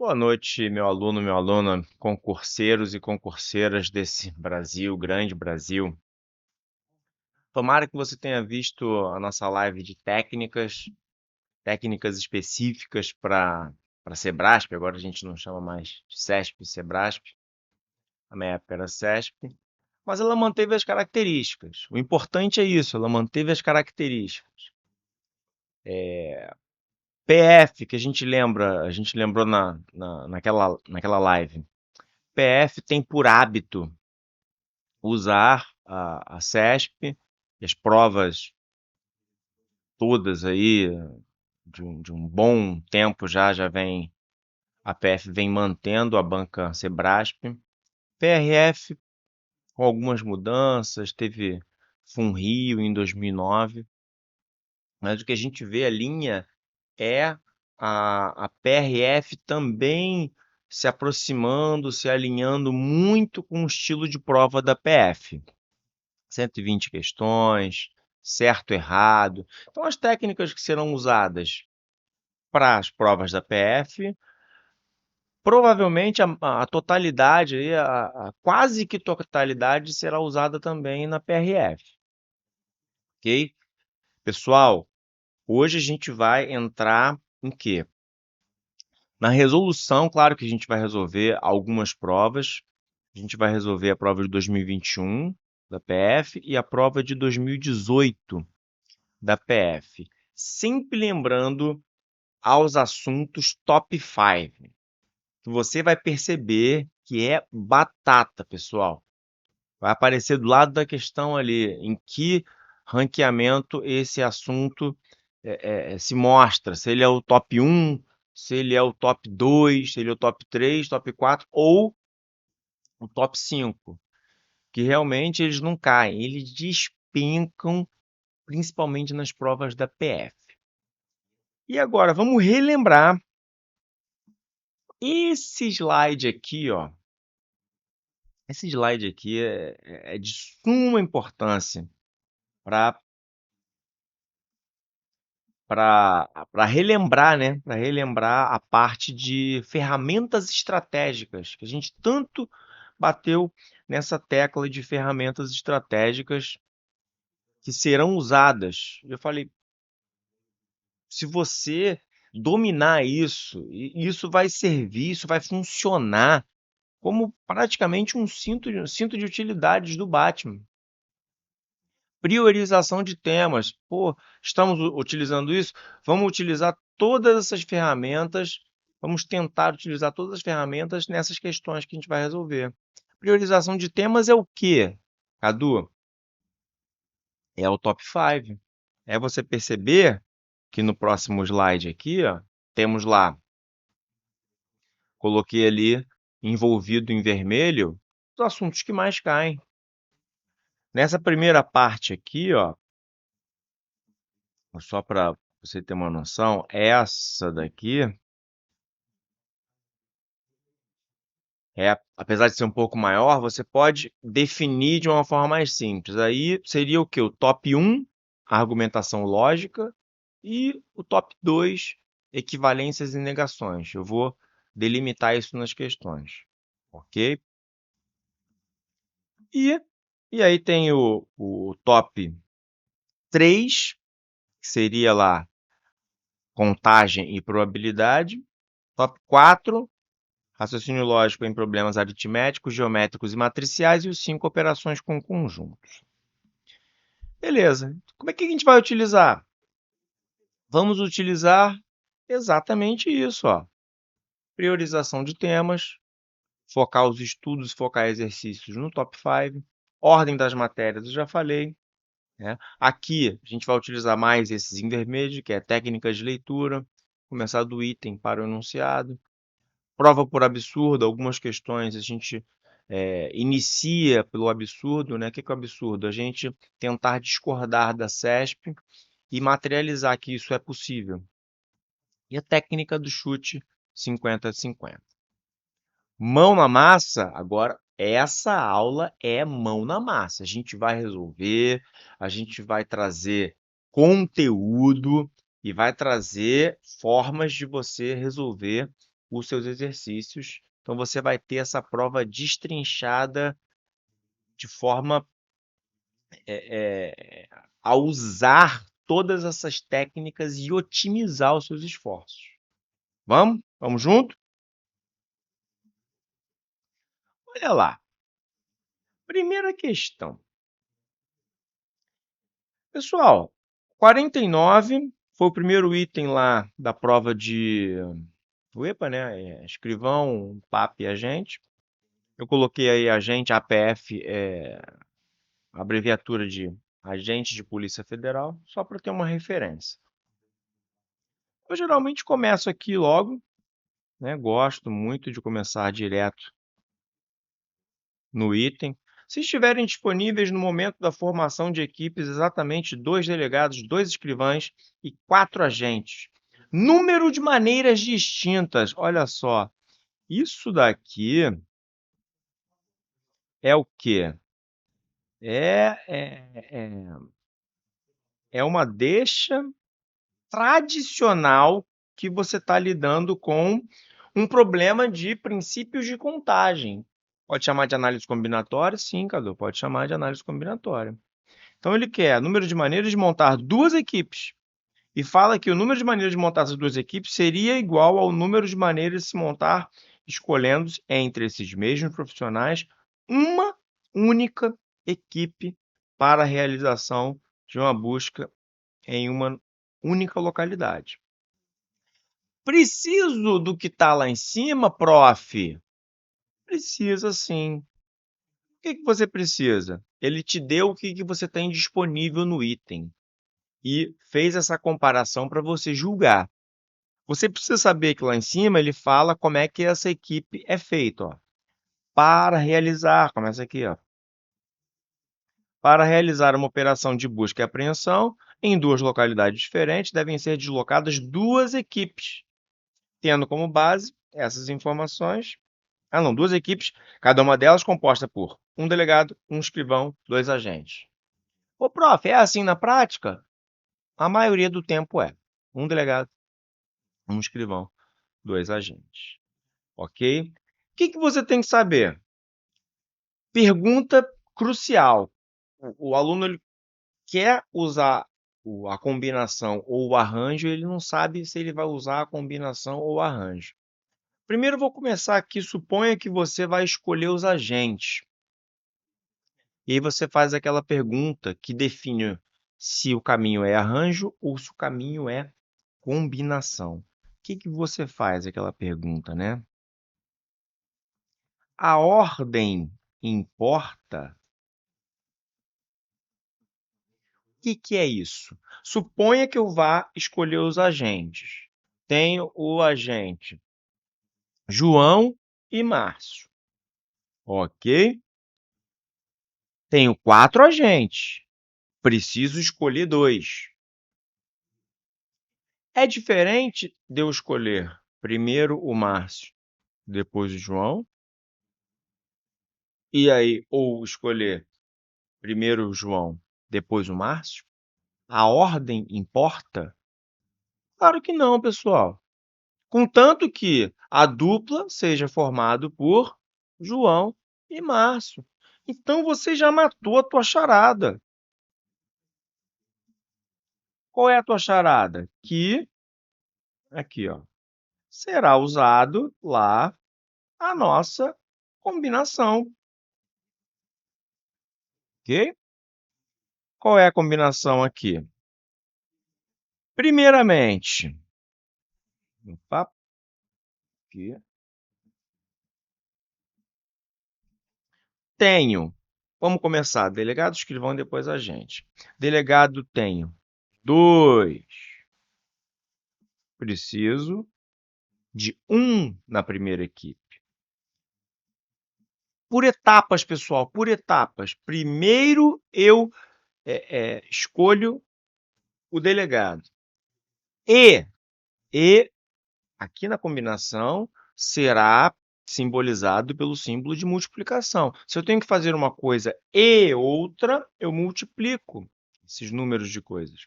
Boa noite, meu aluno, minha aluna, concurseiros e concurseiras desse Brasil, grande Brasil. Tomara que você tenha visto a nossa live de técnicas específicas para Sebrasp. Agora a gente não chama mais de CESP, Sebrasp. Na minha época era CESP. Mas ela manteve as características. O importante é isso, ela manteve as características. PF, que a gente lembrou naquela live. PF tem por hábito usar a CESP, e as provas todas aí, de um bom tempo já vem, a PF vem mantendo a banca Sebrasp. PRF com algumas mudanças, teve FunRio em 2009, mas o que a gente vê a linha é a PRF também se aproximando, se alinhando muito com o estilo de prova da PF. 120 questões, certo, errado. Então, as técnicas que serão usadas para as provas da PF, provavelmente a totalidade, aí, a quase que totalidade, será usada também na PRF. Ok? Pessoal, hoje a gente vai entrar em quê? Na resolução, claro que a gente vai resolver algumas provas. A gente vai resolver a prova de 2021 da PF e a prova de 2018 da PF. Sempre lembrando aos assuntos top 5. Você vai perceber que é batata, pessoal. Vai aparecer do lado da questão ali em que ranqueamento esse assunto se mostra. Se ele é o top 1, se ele é o top 2, se ele é o top 3, top 4 ou o top 5. Que realmente eles não caem, eles despencam, principalmente nas provas da PF. E agora, vamos relembrar esse slide aqui, ó. Esse slide aqui é de suma importância para relembrar, né? Para relembrar a parte de ferramentas estratégicas, que a gente tanto bateu nessa tecla de ferramentas estratégicas que serão usadas. Eu falei, se você dominar isso, isso vai servir, isso vai funcionar como praticamente um cinto de utilidades do Batman. Priorização de temas. Pô, estamos utilizando isso? Vamos utilizar todas essas ferramentas, vamos tentar utilizar todas as ferramentas nessas questões que a gente vai resolver. Priorização de temas é o quê, Cadu? É o top 5. É você perceber que no próximo slide aqui, ó, temos lá, coloquei ali envolvido em vermelho os assuntos que mais caem. Nessa primeira parte aqui, ó, só para você ter uma noção, essa daqui apesar de ser um pouco maior, você pode definir de uma forma mais simples. Aí seria o que? O top 1, argumentação lógica, e o top 2, equivalências e negações. Eu vou delimitar isso nas questões, ok? E, e aí tem o top 3, que seria lá contagem e probabilidade. Top 4, raciocínio lógico em problemas aritméticos, geométricos e matriciais. E os 5, operações com conjuntos. Beleza. Como é que a gente vai utilizar? Vamos utilizar exatamente isso, ó. Priorização de temas, focar os estudos, focar exercícios no top 5. Ordem das matérias, eu já falei, né? Aqui a gente vai utilizar mais esses em vermelho, que é técnicas de leitura, começar do item para o enunciado. Prova por absurdo, algumas questões a gente inicia pelo absurdo, né? O que é o absurdo? A gente tentar discordar da CESP e materializar que isso é possível. E a técnica do chute 50-50. Mão na massa, agora essa aula é mão na massa. A gente vai resolver, a gente vai trazer conteúdo e vai trazer formas de você resolver os seus exercícios. Então, você vai ter essa prova destrinchada de forma a usar todas essas técnicas e otimizar os seus esforços. Vamos? Vamos junto? Olha lá. Primeira questão. Pessoal, 49 foi o primeiro item lá da prova de UEPA, né? Escrivão, PAP e agente. Eu coloquei aí agente, APF, abreviatura de agente de Polícia Federal, só para ter uma referência. Eu geralmente começo aqui logo, né? Gosto muito de começar direto no item. Se estiverem disponíveis no momento da formação de equipes, exatamente 2 delegados, 2 escrivães e 4 agentes. Número de maneiras distintas. Olha só, isso daqui é o quê? É uma deixa tradicional que você está lidando com um problema de princípios de contagem. Pode chamar de análise combinatória? Sim, Cadu, pode chamar de análise combinatória. Então, ele quer número de maneiras de montar 2 equipes e fala que o número de maneiras de montar essas 2 equipes seria igual ao número de maneiras de se montar, escolhendo entre esses mesmos profissionais uma única equipe para a realização de uma busca em uma única localidade. Preciso do que está lá em cima, prof? Precisa sim. O que você precisa? Ele te deu o que você tem disponível no item e fez essa comparação para você julgar. Você precisa saber que lá em cima ele fala como é que essa equipe é feita. Ó. Para realizar, começa aqui, ó. Para realizar uma operação de busca e apreensão em 2 localidades diferentes, devem ser deslocadas 2 equipes, tendo como base essas informações. 2 equipes, cada uma delas composta por um delegado, um escrivão, 2 agentes. Ô, prof, é assim na prática? A maioria do tempo é. Um delegado, um escrivão, 2 agentes. Ok? O que você tem que saber? Pergunta crucial. O aluno ele quer usar a combinação ou o arranjo, ele não sabe se ele vai usar a combinação ou o arranjo. Primeiro, eu vou começar aqui. Suponha que você vai escolher os agentes. E aí você faz aquela pergunta que define se o caminho é arranjo ou se o caminho é combinação. O que você faz aquela pergunta, né? A ordem importa? O que é isso? Suponha que eu vá escolher os agentes. Tenho o agente João e Márcio. Ok? Tenho 4 agentes. Preciso escolher 2. É diferente de eu escolher primeiro o Márcio, depois o João? E aí, ou escolher primeiro o João, depois o Márcio? A ordem importa? Claro que não, pessoal. Contanto que a dupla seja formada por João e Márcio. Então você já matou a tua charada. Qual é a tua charada? Que aqui, ó, será usado lá a nossa combinação, ok? Qual é a combinação aqui? Primeiramente, opa, aqui, tenho, vamos começar, delegado, escrivão, depois agente. Delegado tenho 2. Preciso de 1 na primeira equipe. Por etapas, pessoal, por etapas. Primeiro eu escolho o delegado. E aqui na combinação será simbolizado pelo símbolo de multiplicação. Se eu tenho que fazer uma coisa e outra, eu multiplico esses números de coisas.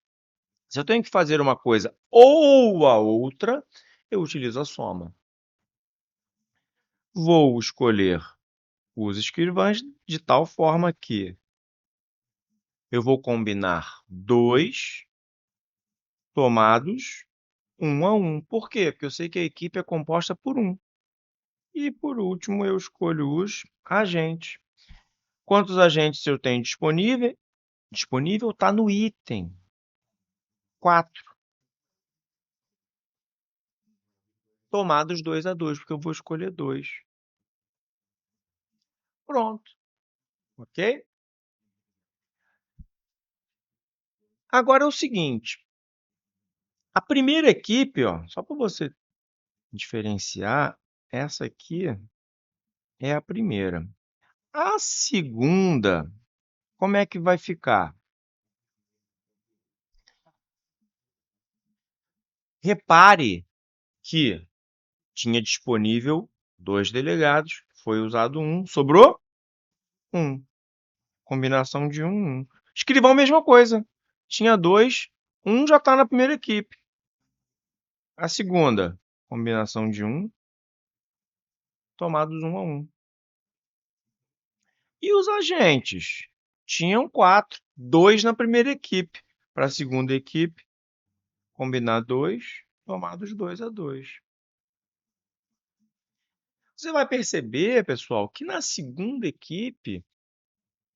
Se eu tenho que fazer uma coisa ou a outra, eu utilizo a soma. Vou escolher os escrivães de tal forma que eu vou combinar 2 tomados 1 a 1. Por quê? Porque eu sei que a equipe é composta por 1. E, por último, eu escolho os agentes. Quantos agentes eu tenho disponível? Disponível está no item 4. Tomados 2 a 2, porque eu vou escolher 2. Pronto. Ok? Agora é o seguinte. A primeira equipe, ó, só para você diferenciar, essa aqui é a primeira. A segunda, como é que vai ficar? Repare que tinha disponível 2 delegados, foi usado 1, sobrou 1. Combinação de 1, 1. Escrivão, mesma coisa. Tinha 2, 1 já está na primeira equipe. A segunda, combinação de 1, tomados 1 a 1. E os agentes? Tinham 4, 2 na primeira equipe. Para a segunda equipe, combinar 2, tomados 2 a 2. Você vai perceber, pessoal, que na segunda equipe,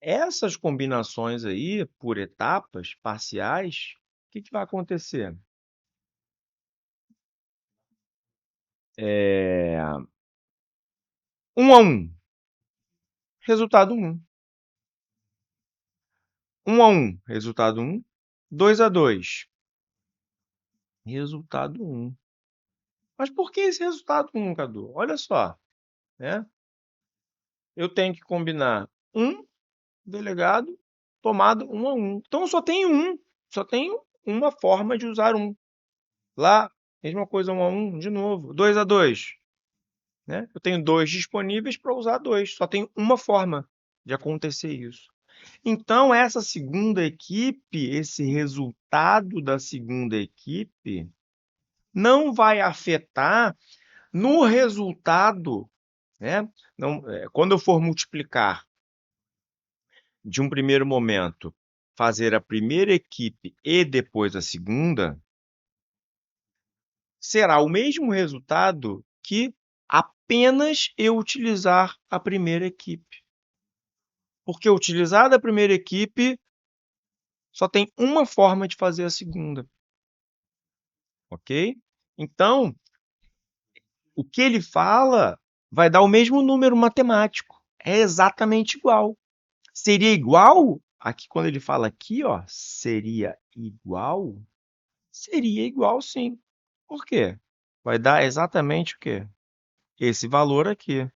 essas combinações aí, por etapas parciais, o que vai acontecer? 1 a 1, resultado 1. 1 a 1, resultado 1. 2 a 2, resultado 1. Mas por que esse resultado 1, Cadu? Olha só, né? Eu tenho que combinar 1 delegado tomado 1 a 1. Então, só tenho uma forma de usar 1. Lá, mesma coisa, 1 a 1, de novo. 2 a 2, né? Eu tenho 2 disponíveis para usar 2. Só tem uma forma de acontecer isso. Então, essa segunda equipe, esse resultado da segunda equipe, não vai afetar no resultado, né? Não, quando eu for multiplicar de um primeiro momento, fazer a primeira equipe e depois a segunda, será o mesmo resultado que apenas eu utilizar a primeira equipe. Porque utilizar a primeira equipe só tem uma forma de fazer a segunda. Ok? Então, o que ele fala vai dar o mesmo número matemático. É exatamente igual. Seria igual? Aqui, quando ele fala aqui, ó, seria igual? Seria igual, sim. Por quê? Vai dar exatamente o quê? Esse valor aqui.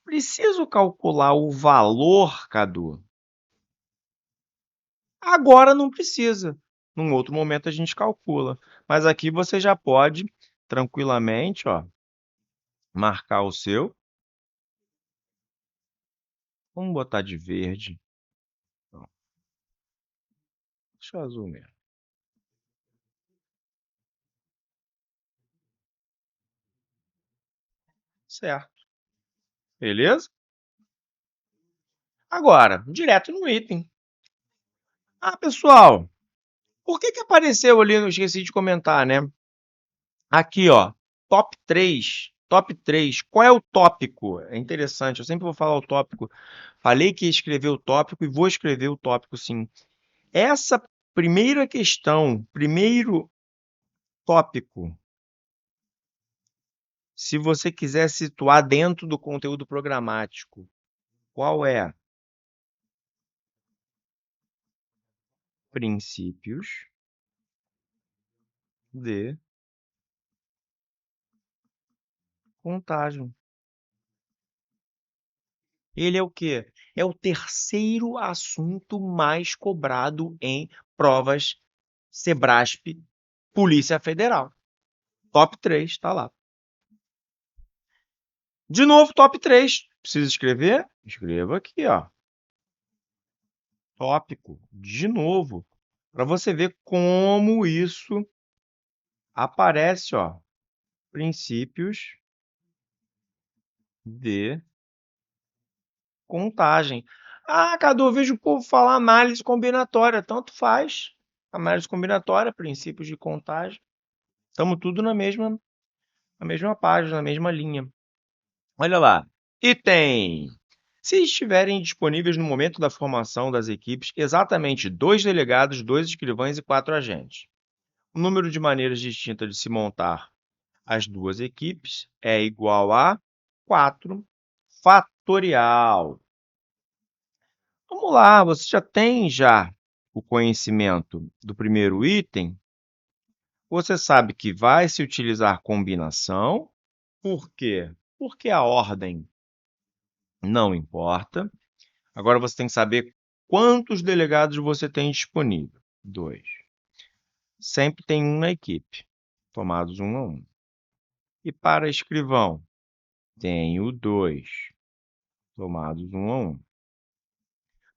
Preciso calcular o valor, Cadu? Agora não precisa. Num outro momento a gente calcula. Mas aqui você já pode tranquilamente, ó, marcar o seu. Vamos botar de verde. Ó, deixa eu azul mesmo. Certo. Beleza? Agora, direto no item. Ah, pessoal, por que que apareceu ali, eu esqueci de comentar, né? Aqui, ó, top 3. Top 3. Qual é o tópico? É interessante, eu sempre vou falar o tópico. Falei que ia escrever o tópico e vou escrever o tópico, sim. Essa primeira questão, primeiro tópico, se você quiser situar dentro do conteúdo programático, qual é? Princípios de contagem. Ele é o quê? É o terceiro assunto mais cobrado em provas Sebrasp, Polícia Federal. Top 3, tá lá. De novo, top 3. Precisa escrever? Escreva aqui, ó. Tópico. De novo. Para você ver como isso aparece, ó. Princípios de contagem. Ah, Cadu, eu vejo o povo falar análise combinatória. Tanto faz. Análise combinatória, princípios de contagem. Estamos tudo na mesma página, na mesma linha. Olha lá. Item. Se estiverem disponíveis no momento da formação das equipes exatamente 2 delegados, 2 escrivães e 4 agentes. O número de maneiras distintas de se montar as duas equipes é igual a 4 fatorial. Vamos lá, você já tem o conhecimento do primeiro item. Você sabe que vai se utilizar combinação. Por quê? Porque a ordem não importa. Agora você tem que saber quantos delegados você tem disponível. 2. Sempre tem um na equipe, tomados 1 a 1. E para escrivão, tenho 2, tomados 1 a 1.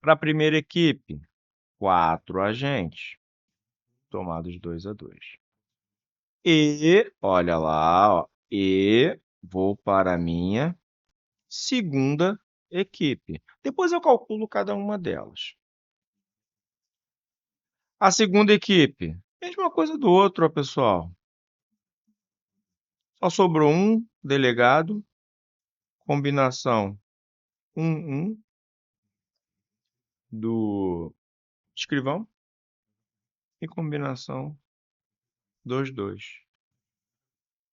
Para a primeira equipe, 4 agentes, tomados 2 a 2. E, olha lá, ó, e vou para a minha segunda equipe. Depois eu calculo cada uma delas. A segunda equipe, mesma coisa do outro, ó, pessoal. Só sobrou um delegado, combinação 1, 1 do escrivão e combinação 2, 2.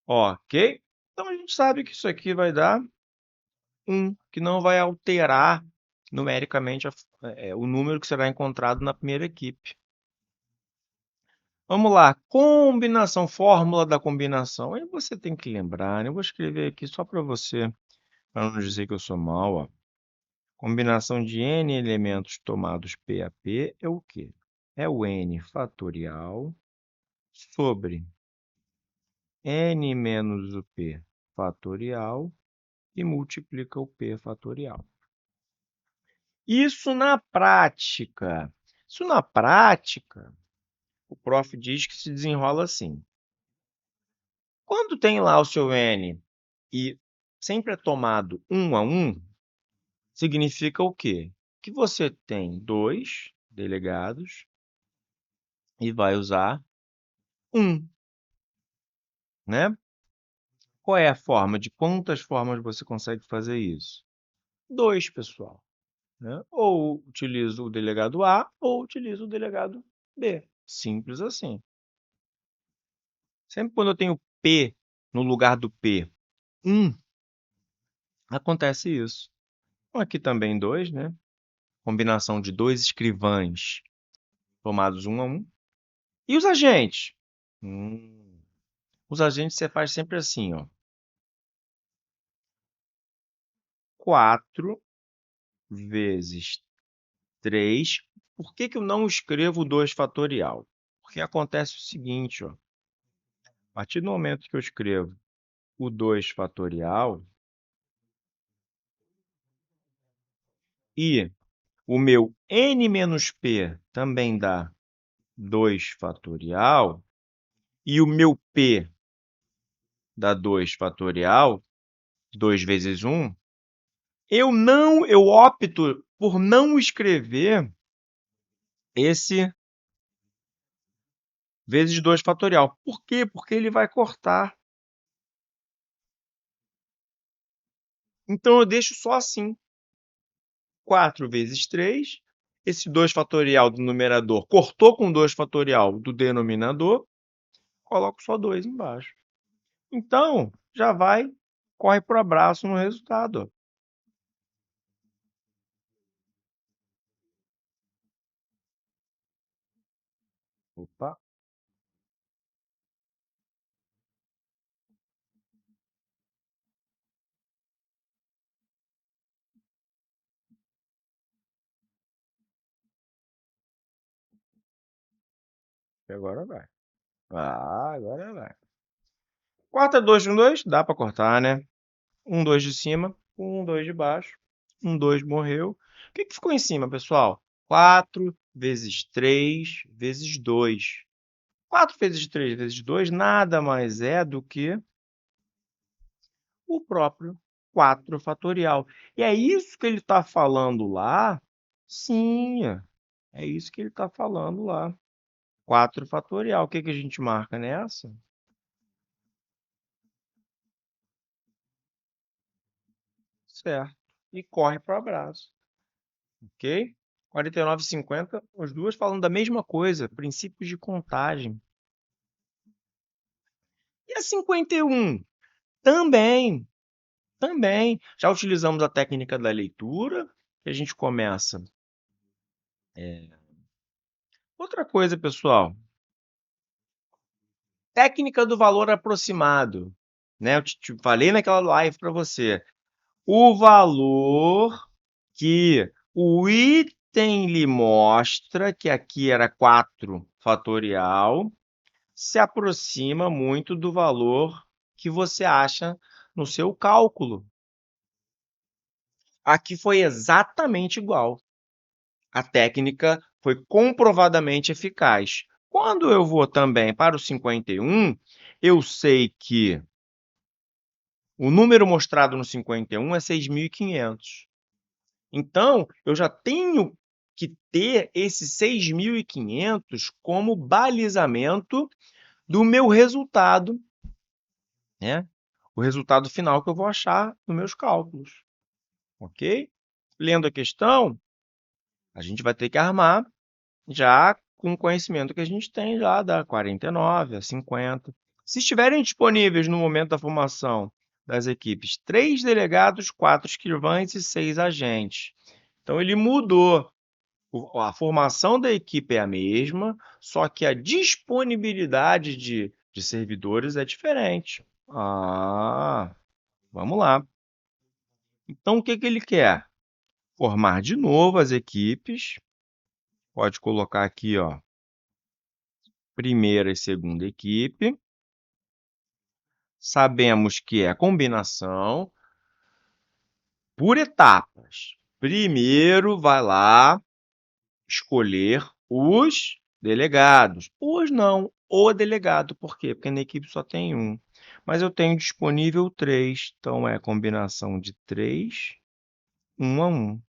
Ok? Então a gente sabe que isso aqui vai dar 1, que não vai alterar numericamente o número que será encontrado na primeira equipe. Vamos lá, combinação, fórmula da combinação. Aí você tem que lembrar, né? Eu vou escrever aqui só para você, para não dizer que eu sou mal, ó. Combinação de n elementos tomados P a P é o quê? É o n fatorial sobre n menos o P fatorial e multiplica o P fatorial. Isso na prática. O prof diz que se desenrola assim. Quando tem lá o seu n e sempre é tomado 1 a 1, significa o quê? Que você tem 2 delegados e vai usar 1, né? Qual é a forma? De quantas formas você consegue fazer isso? 2, pessoal, né? Ou utilizo o delegado A ou utilizo o delegado B. Simples assim. Sempre quando eu tenho P no lugar do P, 1, acontece isso. Então, aqui também 2, né? Combinação de 2 escrivães tomados 1 a 1. E os agentes? Os agentes você faz sempre assim, ó. 4 vezes 3. Por que eu não escrevo 2 fatorial? Porque acontece o seguinte, ó. A partir do momento que eu escrevo o 2 fatorial e o meu n menos p também dá 2 fatorial e o meu p dá 2 fatorial, 2 vezes 1, eu opto por não escrever esse vezes 2 fatorial. Por quê? Porque ele vai cortar. Então eu deixo só assim. 4 vezes 3, esse 2 fatorial do numerador cortou com 2 fatorial do denominador, coloco só 2 embaixo. Então, já corre para o abraço no resultado. Opa, agora vai. Ah, agora vai. Corta 2 com 2, dá para cortar, né? 2 de cima, 2 de baixo. 2 morreu. O que ficou em cima, pessoal? 4 vezes 3 vezes 2. 4 vezes 3 vezes 2 nada mais é do que o próprio 4 fatorial. E é isso que ele está falando lá? Sim, é isso que ele está falando lá. 4 fatorial. O que que a gente marca nessa? Certo. E corre para o abraço. Ok? 49,50, as duas falando da mesma coisa, princípios de contagem. E a 51? Também, também. Já utilizamos a técnica da leitura, que a gente começa. Outra coisa, pessoal, técnica do valor aproximado. Né? Eu te falei naquela live para você. O valor que o item lhe mostra, que aqui era 4 fatorial, se aproxima muito do valor que você acha no seu cálculo. Aqui foi exatamente igual. A técnica foi comprovadamente eficaz. Quando eu vou também para o 51, eu sei que o número mostrado no 51 é 6.500. Então, eu já tenho que ter esse 6.500 como balizamento do meu resultado, né? O resultado final que eu vou achar nos meus cálculos, ok? Lendo a questão, a gente vai ter que armar já com o conhecimento que a gente tem já da 49, a 50. Se estiverem disponíveis no momento da formação das equipes 3 delegados, 4 escrivães e 6 agentes. Então, ele mudou. A formação da equipe é a mesma, só que a disponibilidade de servidores é diferente. Vamos lá. Então, o que que ele quer? Formar de novo as equipes. Pode colocar aqui, ó, primeira e segunda equipe. Sabemos que é combinação por etapas. Primeiro, vai lá escolher os delegados. Os não, o delegado. Por quê? Porque na equipe só tem um. Mas eu tenho disponível 3. Então, é combinação de 3, 1 a 1.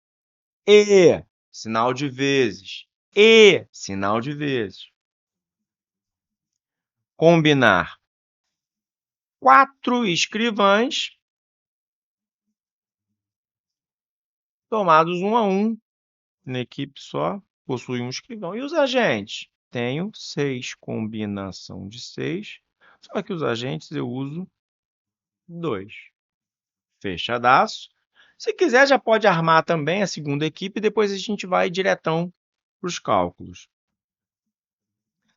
E, sinal de vezes. E, sinal de vezes. Combinar 4 escrivães tomados 1 a 1. Na equipe só possui um escrivão. E os agentes? Tenho 6, combinação de 6. Só que os agentes eu uso 2. Fechadaço. Se quiser, já pode armar também a segunda equipe e depois a gente vai diretão para os cálculos.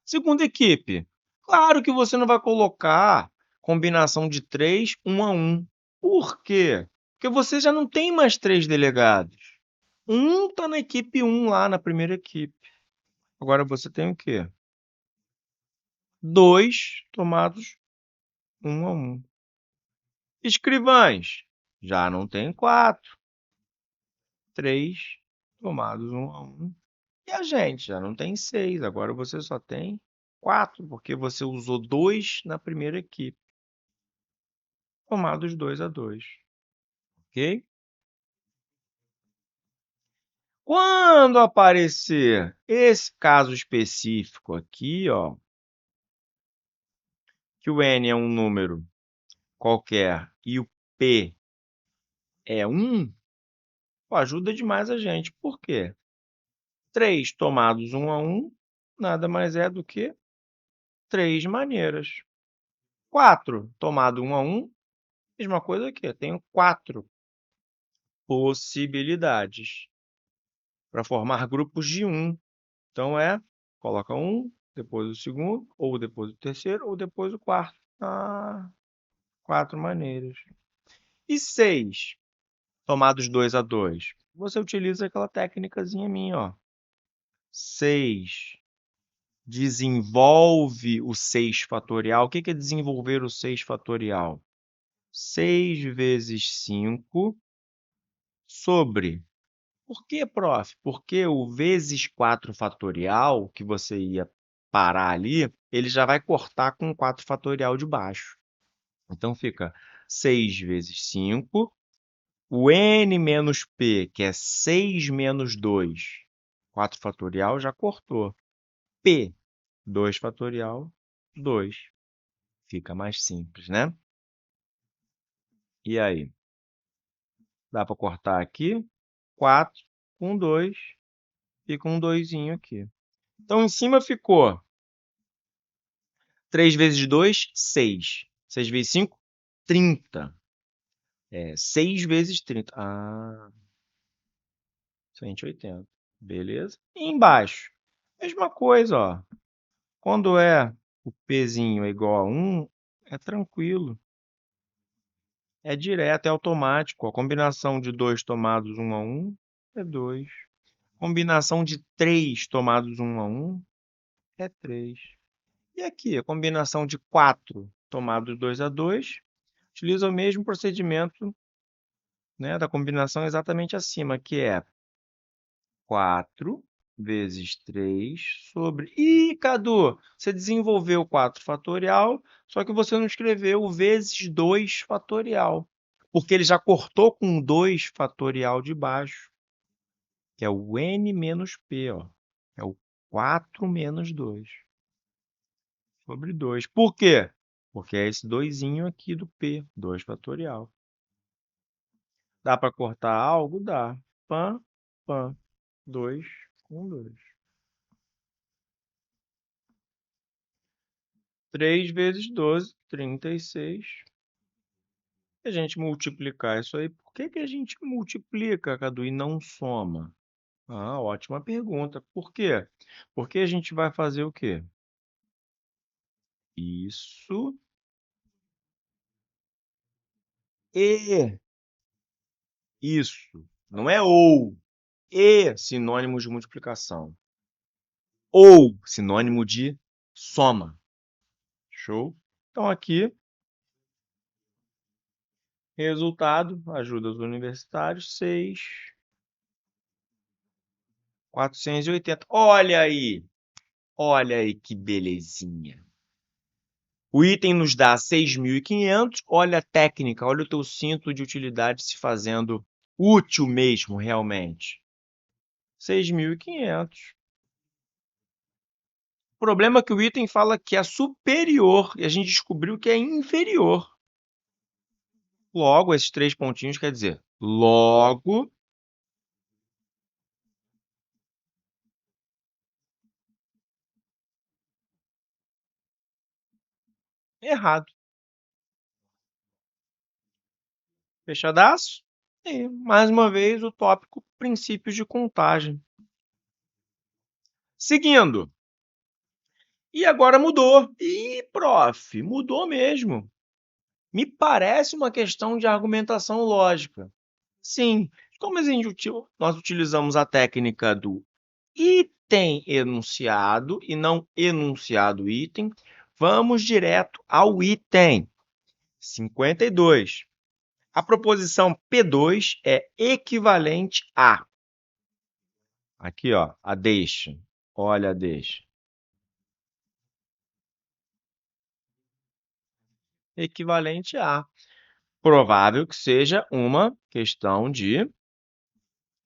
Segunda equipe. Claro que você não vai colocar combinação de 3, 1 a 1. Por quê? Porque você já não tem mais 3 delegados. Um está na equipe 1 lá, na primeira equipe. Agora você tem o quê? 2 tomados 1 a 1. Escrivães. Já não tem 4. 3 tomados 1 a 1. E a gente já não tem 6. Agora você só tem 4, porque você usou 2 na primeira equipe. Tomados 2 a 2. Ok? Quando aparecer esse caso específico aqui, ó, que o n é um número qualquer e o p é 1, ajuda demais a gente. Por quê? 3 tomados 1 a 1 nada mais é do que 3 maneiras. 4 tomado 1 a 1, mesma coisa aqui. Eu tenho 4 possibilidades para formar grupos de 1. Então, coloca 1, depois o segundo, ou depois o terceiro, ou depois o quarto. 4 maneiras. E 6 tomados 2 a 2. Você utiliza aquela técnicazinha minha, ó. 6 desenvolve o 6 fatorial. O que é desenvolver o 6 fatorial? 6 vezes 5 sobre... Por que, prof? Porque o vezes 4 fatorial, que você ia parar ali, ele já vai cortar com o 4 fatorial de baixo. Então, fica 6 vezes 5 O n menos p, que é 6 menos 2, 4 fatorial, já cortou. P, 2 fatorial, 2. Fica mais simples, né? E aí? Dá para cortar aqui? 4 com 2, fica um 2 aqui. Então, em cima ficou 3 vezes 2, 6. 6 vezes 5, 30. 6 vezes 30. 180. Beleza? E embaixo, mesma coisa, ó. Quando o Pzinho é igual a 1, é tranquilo. É direto, é automático. A combinação de 2 tomados 1 a 1 é 2. Combinação de 3 tomados 1 a 1 é 3. E aqui, a combinação de 4 tomados 2 a 2 utiliza o mesmo procedimento, né, da combinação exatamente acima, que é 4 vezes 3 sobre... Ih, Cadu, você desenvolveu 4 fatorial, só que você não escreveu o vezes 2 fatorial, porque ele já cortou com 2 fatorial de baixo, que é o n menos p, ó. É o 4 menos 2 sobre 2. Por quê? Porque é esse 2 aqui do p, 2 fatorial. Dá para cortar algo? Dá. Pã, pã. 2 com 2. 3 vezes 12, 36. Se a gente multiplicar isso aí, por que a gente multiplica, Cadu, e não soma? Ótima pergunta. Por quê? Porque a gente vai fazer o quê? Isso. E. Isso. Não é ou. E, sinônimo de multiplicação. Ou, sinônimo de soma. Show? Então, aqui, resultado, ajuda os universitários, 6.480. Olha aí que belezinha. O item nos dá 6.500. Olha a técnica, olha o teu cinto de utilidade se fazendo útil mesmo, realmente. 6.500. O problema é que o item fala que é superior e a gente descobriu que é inferior. Logo, esses 3 pontinhos quer dizer logo errado. Fechadaço? E, mais uma vez, o tópico princípios de contagem. Seguindo. E agora mudou. Ih, prof, mudou mesmo. Me parece uma questão de argumentação lógica. Sim, como nós utilizamos a técnica do item enunciado e não enunciado item, vamos direto ao item. 52. A proposição P2 é equivalente a... Aqui, ó, a deixa. Olha a deixa. Equivalente a. Provável que seja uma questão de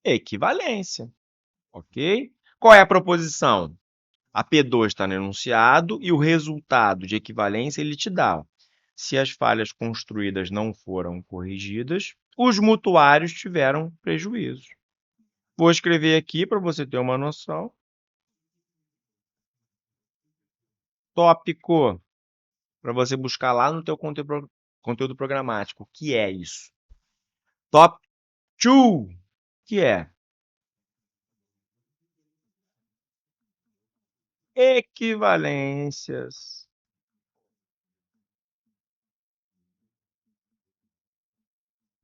equivalência, ok? Qual é a proposição? A P2 está no enunciado e o resultado de equivalência ele te dá. Se as falhas construídas não foram corrigidas, os mutuários tiveram prejuízo. Vou escrever aqui para você ter uma noção. Tópico, para você buscar lá no teu conteúdo programático. O que é isso? Top 2, que é equivalências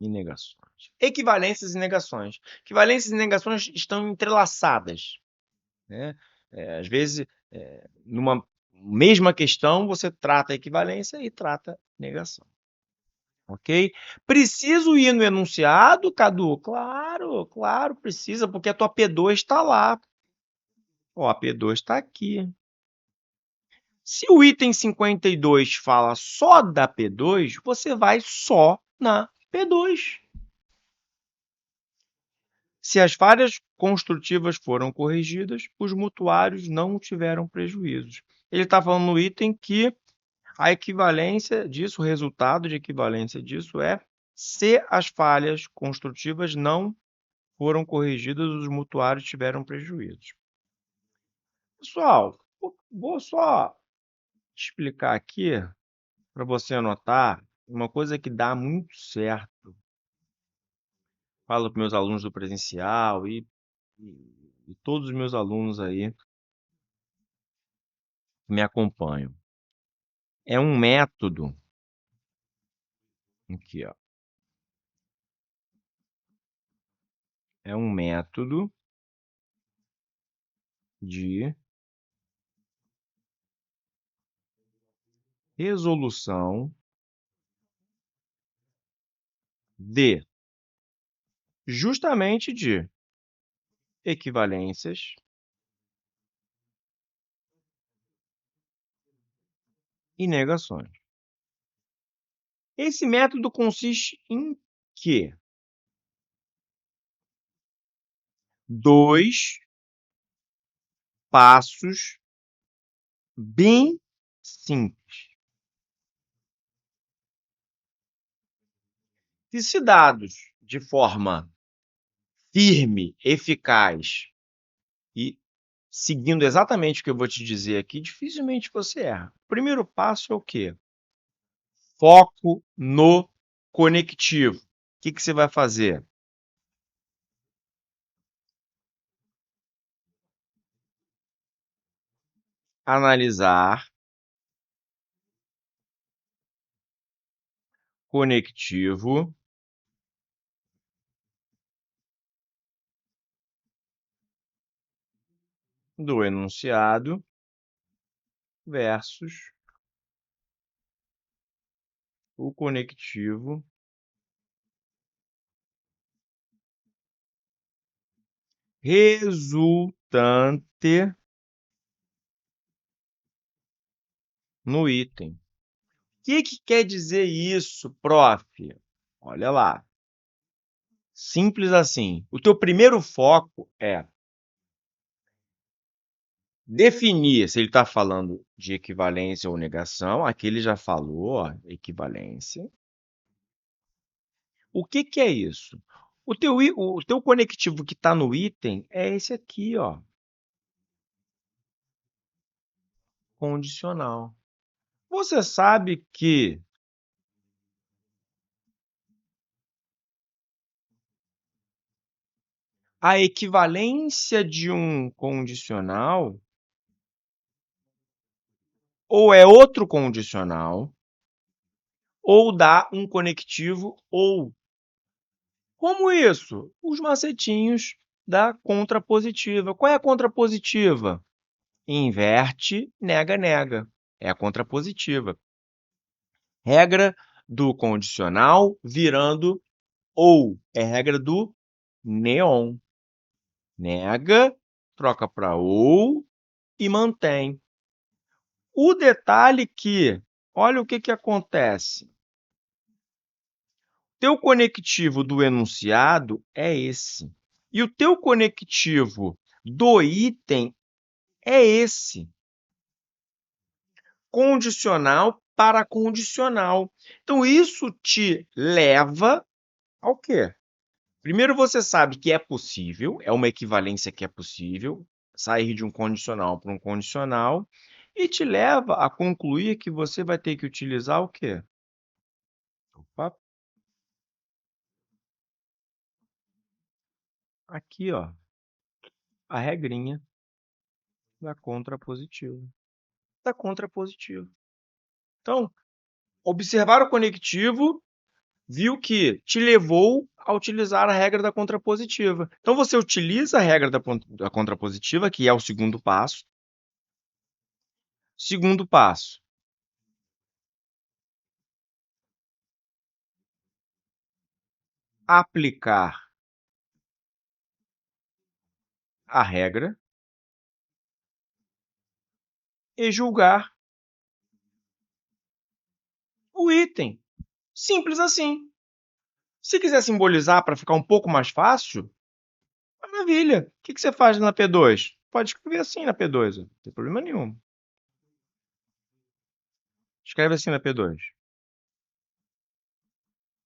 e negações. Equivalências e negações. Equivalências e negações estão entrelaçadas, né? Às vezes, numa mesma questão, você trata a equivalência e trata a negação. Ok? Preciso ir no enunciado, Cadu? Claro, claro, precisa, porque a tua P2 está lá. Ó, a P2 está aqui. Se o item 52 fala só da P2, você vai só na P2. Se as falhas construtivas foram corrigidas, os mutuários não tiveram prejuízos. Ele está falando no item que a equivalência disso, o resultado de equivalência disso é se as falhas construtivas não foram corrigidas, os mutuários tiveram prejuízos. Pessoal, vou só explicar aqui para você anotar uma coisa que dá muito certo. Falo para meus alunos do presencial e todos os meus alunos aí que me acompanham. É um método, aqui, ó. É um método de resolução justamente de equivalências e negações. Esse método consiste em quê? 2 passos bem simples. E se dados de forma firme, eficaz e seguindo exatamente o que eu vou te dizer aqui, dificilmente você erra. O primeiro passo é o quê? Foco no conectivo. O que você vai fazer? Analisar conectivo do enunciado versus o conectivo resultante no item. O que quer dizer isso, prof? Olha lá. Simples assim. O teu primeiro foco é definir se ele está falando de equivalência ou negação. Aqui ele já falou, ó, equivalência. O que é isso? O teu conectivo que está no item é esse aqui, ó, condicional. Você sabe que a equivalência de um condicional ou é outro condicional ou dá um conectivo ou. Como isso? Os macetinhos da contrapositiva. Qual é a contrapositiva? Inverte, nega, nega. É a contrapositiva. Regra do condicional virando ou. É regra do neon. Nega, troca para ou e mantém. O detalhe que, olha o que acontece. Teu conectivo do enunciado é esse. E o teu conectivo do item é esse. Condicional para condicional. Então, isso te leva ao quê? Primeiro, você sabe que é possível, é uma equivalência que é possível, sair de um condicional para um condicional, e te leva a concluir que você vai ter que utilizar o quê? Opa, aqui, ó, a regrinha da contrapositiva. Da contrapositiva. Então, observar o conectivo viu que te levou a utilizar a regra da contrapositiva. Então, você utiliza a regra da contrapositiva, que é o segundo passo. Segundo passo, aplicar a regra e julgar o item. Simples assim. Se quiser simbolizar para ficar um pouco mais fácil, Maravilha. O que você faz na P2? Pode escrever assim na P2, ó. Não tem problema nenhum. Escreve assim na P2.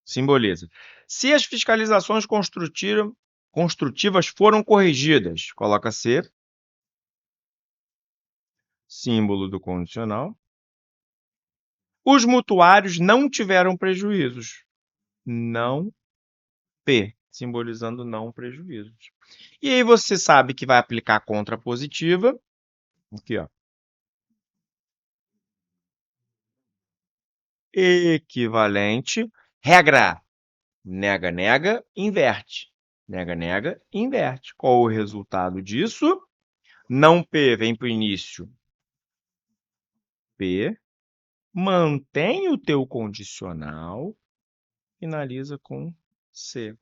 Simboliza. Se as fiscalizações construtivas foram corrigidas, coloca C, símbolo do condicional. Os mutuários não tiveram prejuízos. Não P, simbolizando não prejuízos. E aí você sabe que vai aplicar a contrapositiva. Aqui, ó. Equivalente. Regra. Nega, nega, inverte. Nega, nega, inverte. Qual o resultado disso? Não P vem para o início. P. Mantém o teu condicional. Finaliza com C.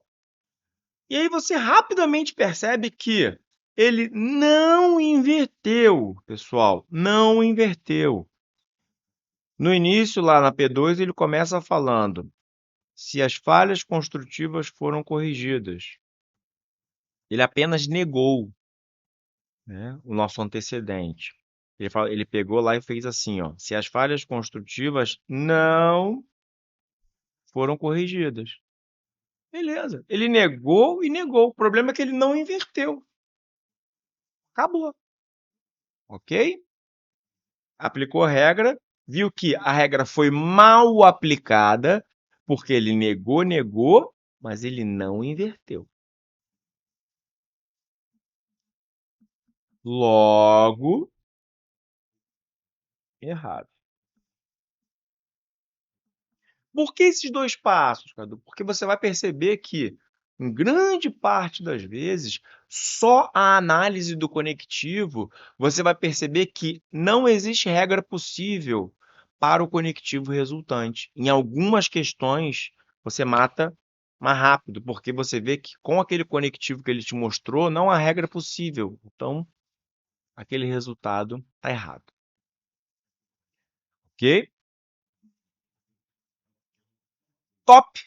E aí você rapidamente percebe que ele não inverteu, pessoal. Não inverteu. No início, lá na P2, ele começa falando se as falhas construtivas foram corrigidas. Ele apenas negou, né, o nosso antecedente. Ele pegou lá e fez assim, ó, se as falhas construtivas não foram corrigidas. Beleza. Ele negou e negou. O problema é que ele não inverteu. Acabou. Ok? Aplicou a regra, viu que a regra foi mal aplicada, porque ele negou, mas ele não inverteu. Logo, errado. Por que esses dois passos, Cadu? Porque você vai perceber que, em grande parte das vezes, só a análise do conectivo, você vai perceber que não existe regra possível para o conectivo resultante. Em algumas questões, você mata mais rápido, porque você vê que com aquele conectivo que ele te mostrou, não há regra possível. Então, aquele resultado está errado. Ok? Top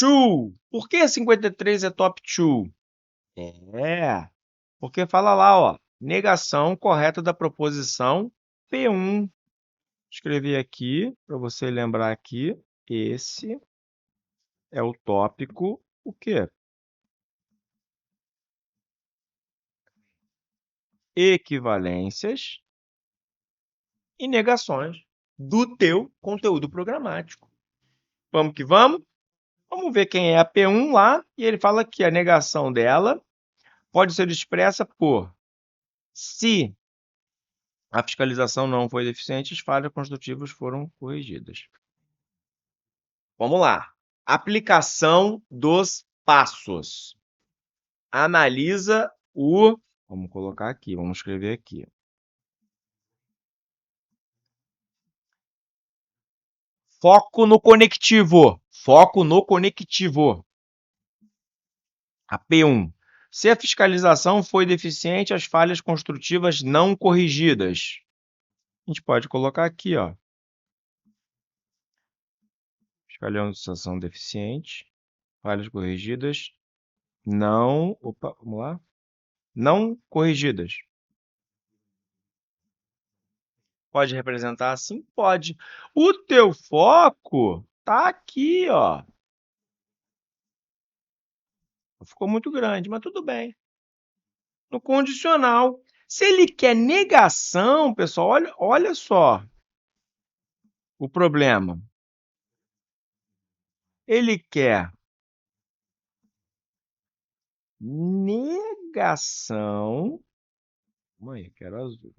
2. Por que 53 é top 2? Porque fala lá, ó, negação correta da proposição P1. Escrevi aqui, para você lembrar aqui, esse é o tópico, o quê? Equivalências e negações do teu conteúdo programático. Vamos que vamos? Vamos ver quem é a P1 lá, e ele fala que a negação dela pode ser expressa por se a fiscalização não foi deficiente, as falhas construtivas foram corrigidas. Vamos lá. Aplicação dos passos. Analisa o... Vamos colocar aqui, vamos escrever aqui. Foco no conectivo. Foco no conectivo. A P1. Se a fiscalização foi deficiente, as falhas construtivas não corrigidas. A gente pode colocar aqui, ó. Fiscalização deficiente, falhas corrigidas, não... Opa, vamos lá. Não corrigidas. Pode representar assim? Pode. O teu foco tá aqui, ó. Ficou muito grande, mas tudo bem. No condicional. Se ele quer negação, pessoal, olha só o problema. Ele quer negação. Mãe, quero azul.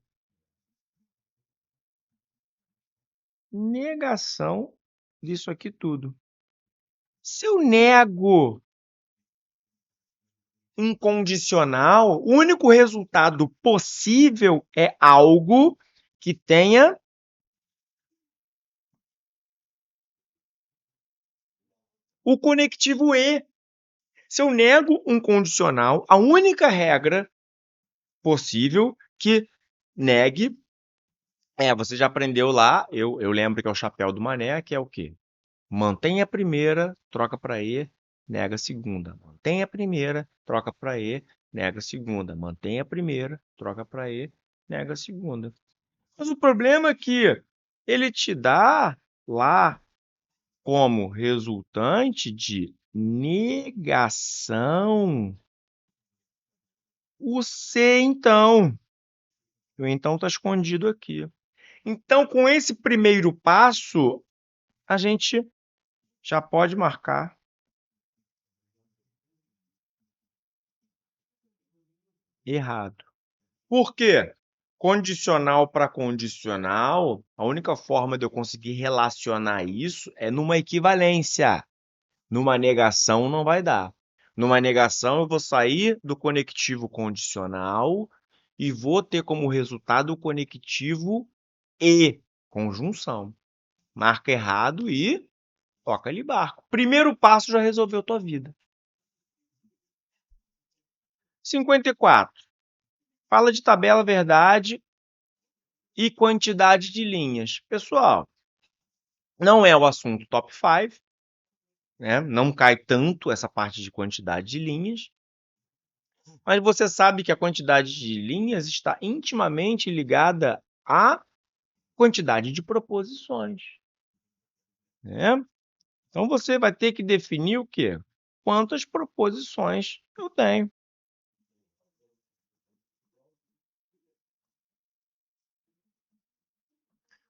Negação disso aqui tudo. Se eu nego um condicional, o único resultado possível é algo que tenha o conectivo E. Se eu nego um condicional, a única regra possível que negue você já aprendeu lá, eu lembro que é o chapéu do mané, que é o quê? Mantém a primeira, troca para E nega a segunda. Mantém a primeira, troca para E, nega a segunda. Mantém a primeira, troca para E, nega a segunda. Mas o problema é que ele te dá lá como resultante de negação o C, então. O então está escondido aqui. Então, com esse primeiro passo, a gente já pode marcar errado. Por quê? Condicional para condicional, a única forma de eu conseguir relacionar isso é numa equivalência. Numa negação não vai dar. Numa negação eu vou sair do conectivo condicional e vou ter como resultado o conectivo e conjunção. Marca errado e toca ali barco. Primeiro passo já resolveu tua vida. 54. Fala de tabela verdade e quantidade de linhas. Pessoal, não é o assunto top 5, né? Não cai tanto essa parte de quantidade de linhas, mas você sabe que a quantidade de linhas está intimamente ligada à quantidade de proposições, né? Então você vai ter que definir o quê? Quantas proposições eu tenho.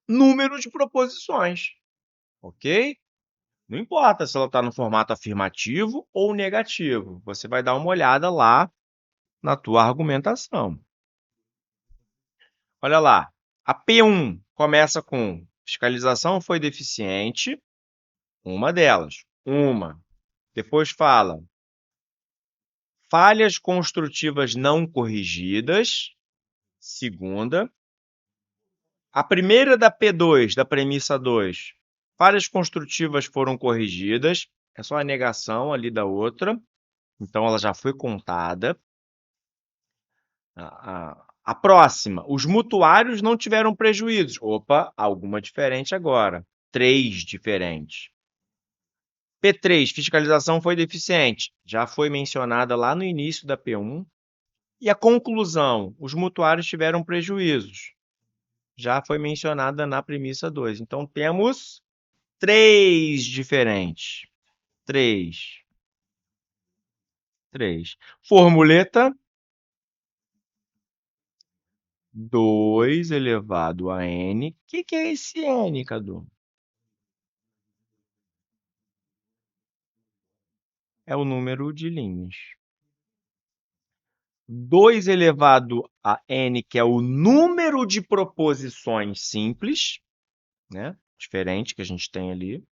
Número de proposições, ok? Não importa se ela está no formato afirmativo ou negativo. Você vai dar uma olhada lá na tua argumentação. Olha lá, a P1 começa com fiscalização foi deficiente, uma delas, uma. Depois fala falhas construtivas não corrigidas, segunda. A primeira da P2, da premissa 2, falhas construtivas foram corrigidas, é só a negação ali da outra, então ela já foi contada. A próxima, os mutuários não tiveram prejuízos. Opa, alguma diferente agora. 3 diferentes. P3, fiscalização foi deficiente. Já foi mencionada lá no início da P1. E a conclusão, os mutuários tiveram prejuízos. Já foi mencionada na premissa 2. Então, temos 3 diferentes. 3. 3. Formuleta 2 elevado a n. O que é esse n, Cadu? É o número de linhas. 2 elevado a n, que é o número de proposições simples, né? Diferente que a gente tem ali,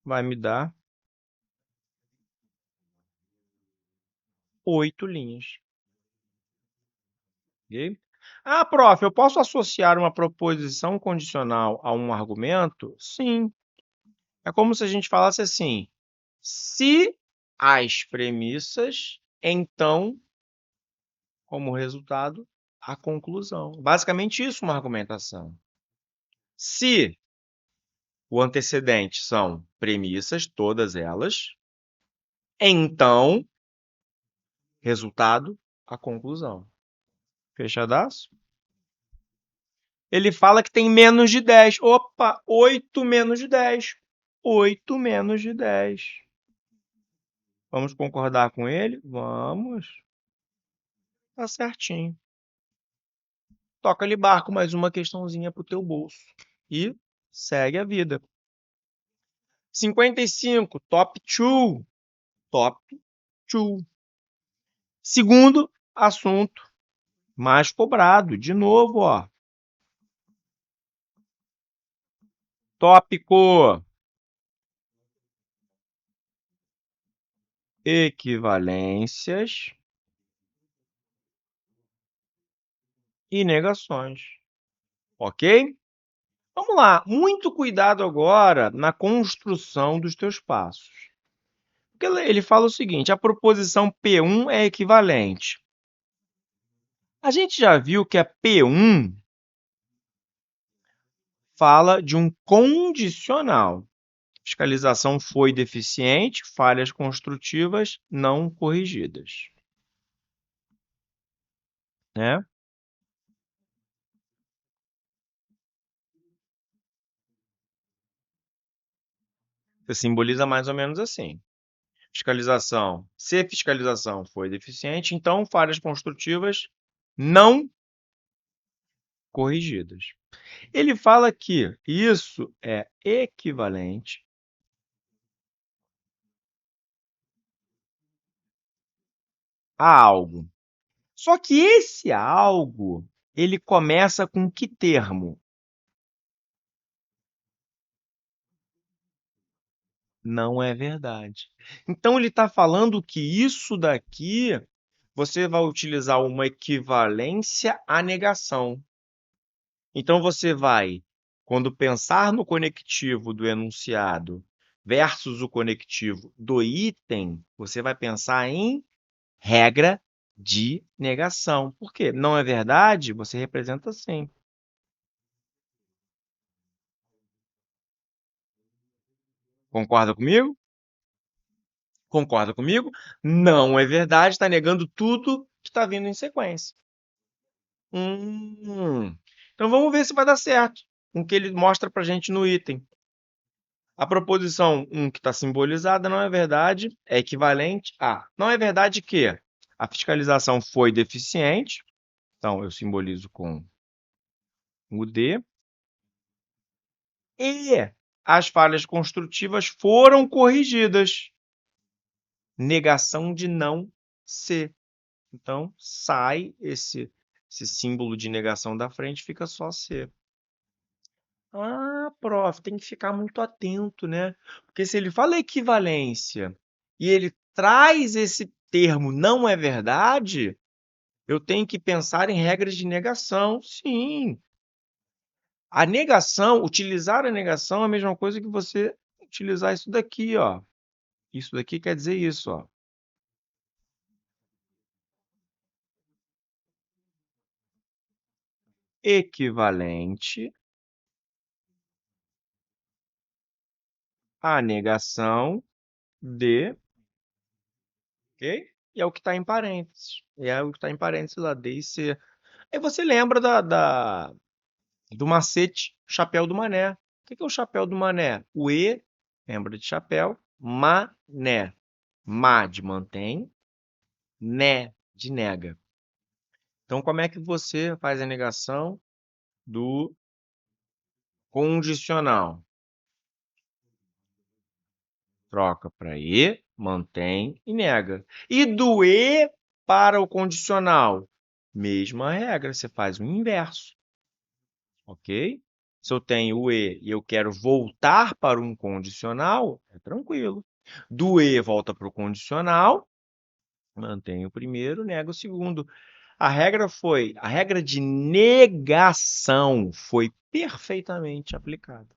vai me dar 8 linhas. Ok? Ah, prof, eu posso associar uma proposição condicional a um argumento? Sim. É como se a gente falasse assim: se as premissas, então, como resultado, a conclusão. Basicamente isso, uma argumentação. Se o antecedente são premissas, todas elas, então, resultado, a conclusão. Fechadaço? Ele fala que tem menos de 10. Opa, 8 menos de 10. 8 menos de 10. Vamos concordar com ele? Vamos. Tá certinho. Toca-lhe barco, mais uma questãozinha pro teu bolso. E segue a vida. 55, top 2. Top 2. Segundo assunto mais cobrado. De novo, ó. Tópico: equivalências e negações. Ok? Vamos lá. Muito cuidado agora na construção dos teus passos. Porque ele fala o seguinte: a proposição P1 é equivalente. A gente já viu que a P1 fala de um condicional. Fiscalização foi deficiente, falhas construtivas não corrigidas. Né? Você simboliza mais ou menos assim. Fiscalização. Se fiscalização foi deficiente, então falhas construtivas não corrigidas. Ele fala que isso é equivalente a algo. Só que esse algo, ele começa com que termo? Não é verdade. Então ele está falando que isso daqui você vai utilizar uma equivalência à negação. Então você vai, quando pensar no conectivo do enunciado versus o conectivo do item, você vai pensar em regra de negação. Por quê? Não é verdade? Você representa sim. Concorda comigo? Concorda comigo? Não é verdade, está negando tudo que está vindo em sequência. Então vamos ver se vai dar certo com o que ele mostra para a gente no item. A proposição 1 que está simbolizada não é verdade, é equivalente a. Não é verdade que a fiscalização foi deficiente, então eu simbolizo com o D, e as falhas construtivas foram corrigidas. Negação de não ser. Então, sai esse símbolo de negação da frente, fica só ser. Ah, prof, tem que ficar muito atento, né? Porque se ele fala equivalência e ele traz esse termo não é verdade, eu tenho que pensar em regras de negação, sim. A negação, utilizar a negação é a mesma coisa que você utilizar isso daqui, ó. Isso daqui quer dizer isso, ó. Equivalente à negação de, ok? E é o que está em parênteses. E é o que está em parênteses lá, D e C. Aí você lembra do macete chapéu do mané. O que é o chapéu do mané? O E, lembra de chapéu, mané. Ma de mantém, né de nega. Então, como é que você faz a negação do condicional? Troca para E, mantém e nega. E do E para o condicional? Mesma regra, você faz o inverso. Ok? Se eu tenho o E e eu quero voltar para um condicional, é tranquilo. Do E volta para o condicional, mantenho o primeiro, nego o segundo. A regra de negação foi perfeitamente aplicada.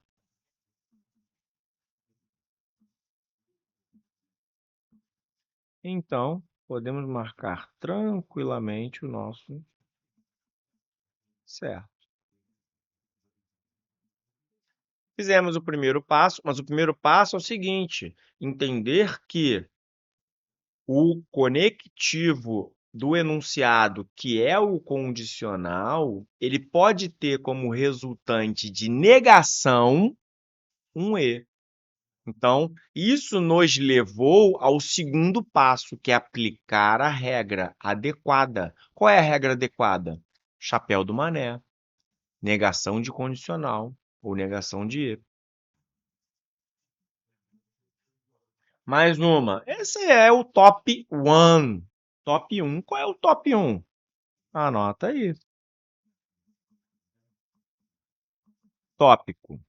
Então, podemos marcar tranquilamente o nosso certo. Fizemos o primeiro passo, mas o primeiro passo é o seguinte: entender que o conectivo do enunciado, que é o condicional, ele pode ter como resultante de negação um E. Então, isso nos levou ao segundo passo, que é aplicar a regra adequada. Qual é a regra adequada? Chapéu do mané. Negação de condicional ou negação de E. Mais uma. Esse é o top 1. Top 1. Qual é o top 1? Anota aí. Tópico.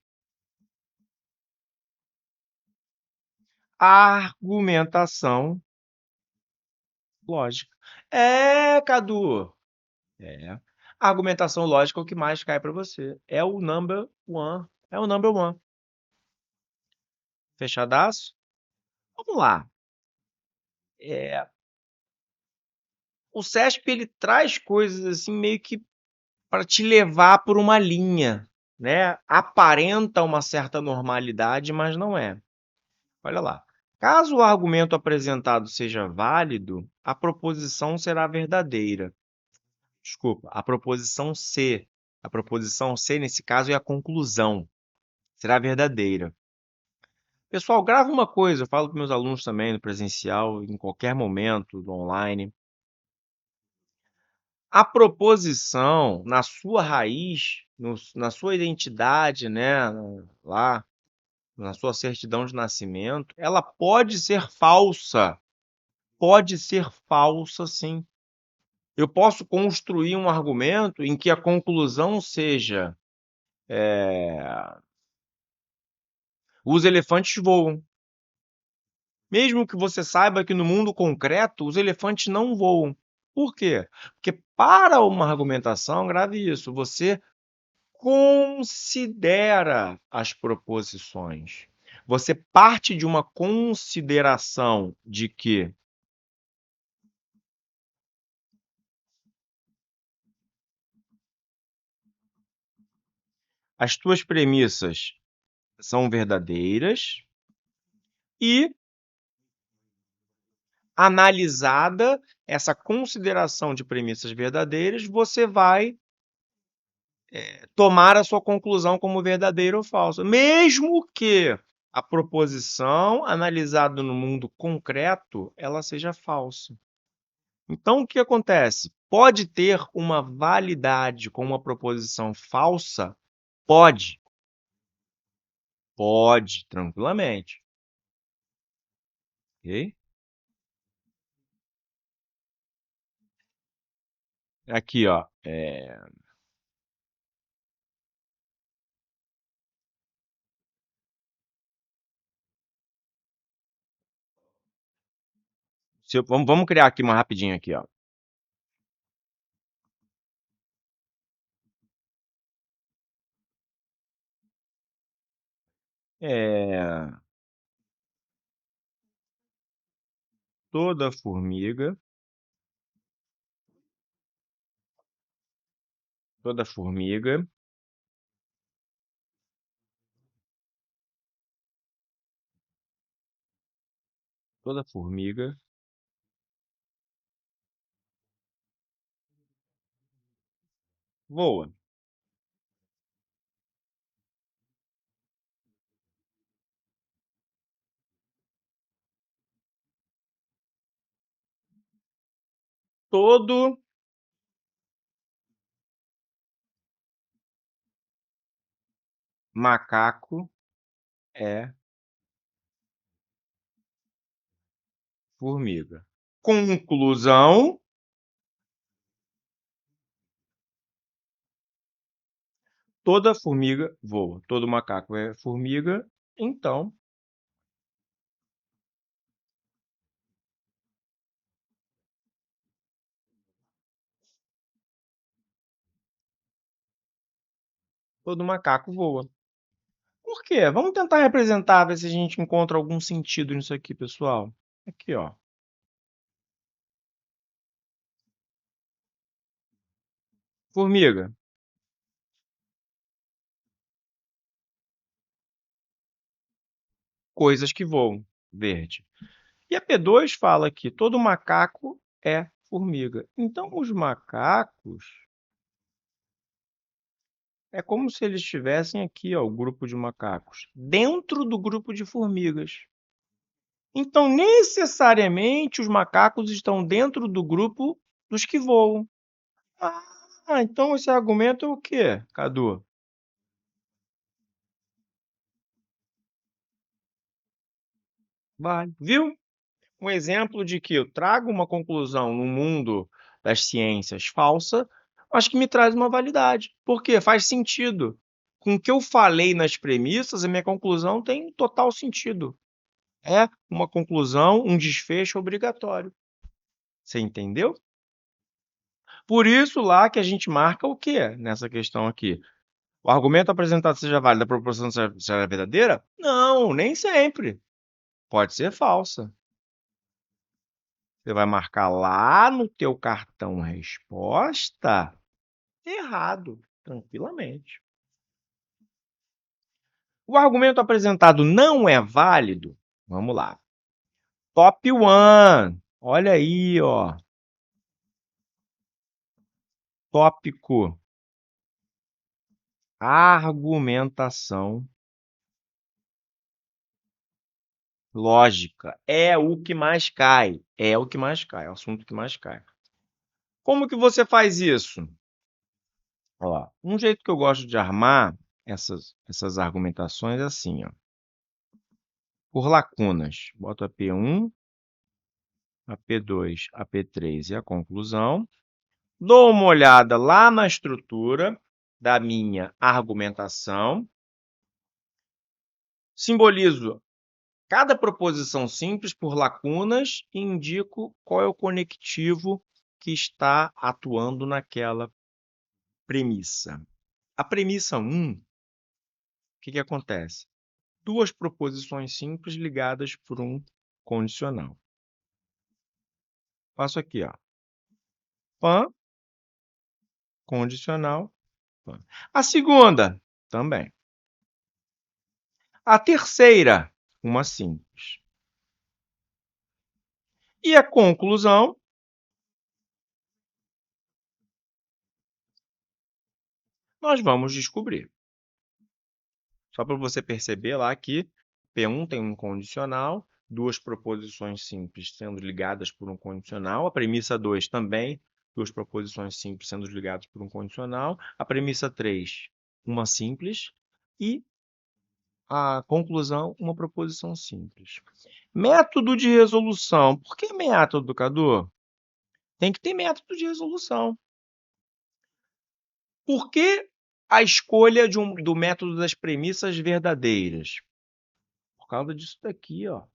Argumentação lógica. Cadu. É. A argumentação lógica é o que mais cai para você. É o number one. É o number one. Fechadaço? Vamos lá. O CESP ele traz coisas assim meio que para te levar por uma linha, né? Aparenta uma certa normalidade, mas não é. Olha lá. Caso o argumento apresentado seja válido, a proposição será verdadeira. Desculpa, a proposição C. A proposição C, nesse caso, é a conclusão. Será verdadeira. Pessoal, grava uma coisa, eu falo para meus alunos também no presencial, em qualquer momento, no online. A proposição, na sua raiz, na sua identidade, né, lá, na sua certidão de nascimento, ela pode ser falsa. Pode ser falsa, sim. Eu posso construir um argumento em que a conclusão seja: os elefantes voam. Mesmo que você saiba que no mundo concreto os elefantes não voam. Por quê? Porque para uma argumentação, grave isso, você considera as proposições. Você parte de uma consideração de que as tuas premissas são verdadeiras e, analisada essa consideração de premissas verdadeiras, você vai tomar a sua conclusão como verdadeira ou falsa, mesmo que a proposição, analisada no mundo concreto, ela seja falsa. Então, o que acontece? Pode ter uma validade com uma proposição falsa? Pode, pode, tranquilamente. Ok? Aqui, ó. Vamos criar aqui uma rapidinho aqui, ó. É, toda formiga, toda formiga, toda formiga voa. Todo macaco é formiga. Conclusão: toda formiga voa. Todo macaco é formiga, então todo macaco voa. Por quê? Vamos tentar representar, ver se a gente encontra algum sentido nisso aqui, pessoal. Aqui, ó. Formiga, coisas que voam, verde. E a P2 fala que todo macaco é formiga. Então, os macacos é como se eles estivessem aqui, ó, o grupo de macacos, dentro do grupo de formigas. Então, necessariamente, os macacos estão dentro do grupo dos que voam. Então esse argumento é o quê, Cadu? Vale. Viu? Um exemplo de que eu trago uma conclusão no mundo das ciências falsa, mas que me traz uma validade. Por quê? Faz sentido. Com o que eu falei nas premissas, a minha conclusão tem total sentido. É uma conclusão, um desfecho obrigatório. Você entendeu? Por isso lá que a gente marca o quê nessa questão aqui? O argumento apresentado seja válido, a proposição será verdadeira? Não, nem sempre. Pode ser falsa. Você vai marcar lá no teu cartão resposta errado, tranquilamente. O argumento apresentado não é válido? Vamos lá. Top 1. Olha aí, ó. Tópico. Argumentação lógica. É o que mais cai. É o que mais cai. É o assunto que mais cai. Como que você faz isso? Ó, um jeito que eu gosto de armar essas argumentações é assim, ó. Por lacunas. Boto a P1, a P2, a P3 e a conclusão. Dou uma olhada lá na estrutura da minha argumentação. Simbolizo cada proposição simples por lacunas e indico qual é o conectivo que está atuando naquela premissa. A premissa 1, o que acontece? Duas proposições simples ligadas por um condicional. Faço aqui, ó. Pan, condicional, pan. A segunda, também. A terceira, uma simples. E a conclusão, nós vamos descobrir. Só para você perceber lá que P1 tem um condicional, duas proposições simples sendo ligadas por um condicional. A premissa 2 também, duas proposições simples sendo ligadas por um condicional. A premissa 3, uma simples. E a conclusão, uma proposição simples. Método de resolução. Por que método, Cadu? Tem que ter método de resolução. Por que a escolha do método das premissas verdadeiras? Por causa disso daqui, ó.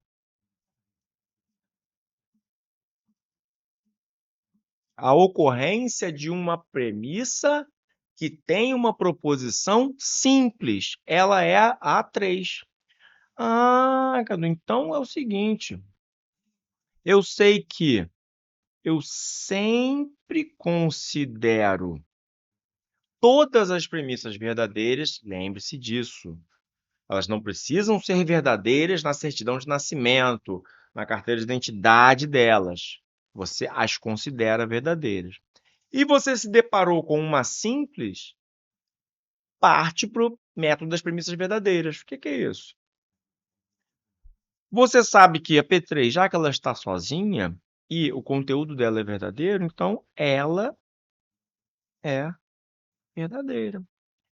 A ocorrência de uma premissa que tem uma proposição simples. Ela é a A3. Ah, Cadu, então é o seguinte. Eu sei que eu sempre considero todas as premissas verdadeiras, lembre-se disso. Elas não precisam ser verdadeiras na certidão de nascimento, na carteira de identidade delas. Você as considera verdadeiras. E você se deparou com uma simples, parte para o método das premissas verdadeiras. O que é isso? Você sabe que a P3, já que ela está sozinha e o conteúdo dela é verdadeiro, então ela é verdadeira.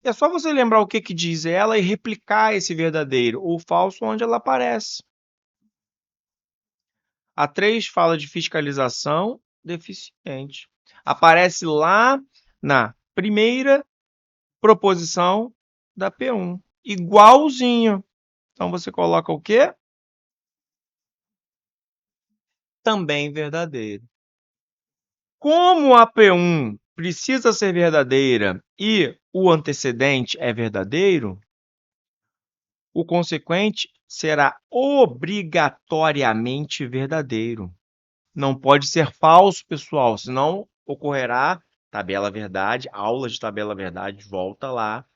É só você lembrar o que diz ela e replicar esse verdadeiro ou falso onde ela aparece. A 3 fala de fiscalização deficiente. Aparece lá na primeira proposição da P1. Igualzinho. Então, você coloca o quê? Também verdadeiro. Como a P1 precisa ser verdadeira e o antecedente é verdadeiro, o consequente será obrigatoriamente verdadeiro. Não pode ser falso, pessoal, senão ocorrerá tabela verdade, aula de tabela verdade, volta lá.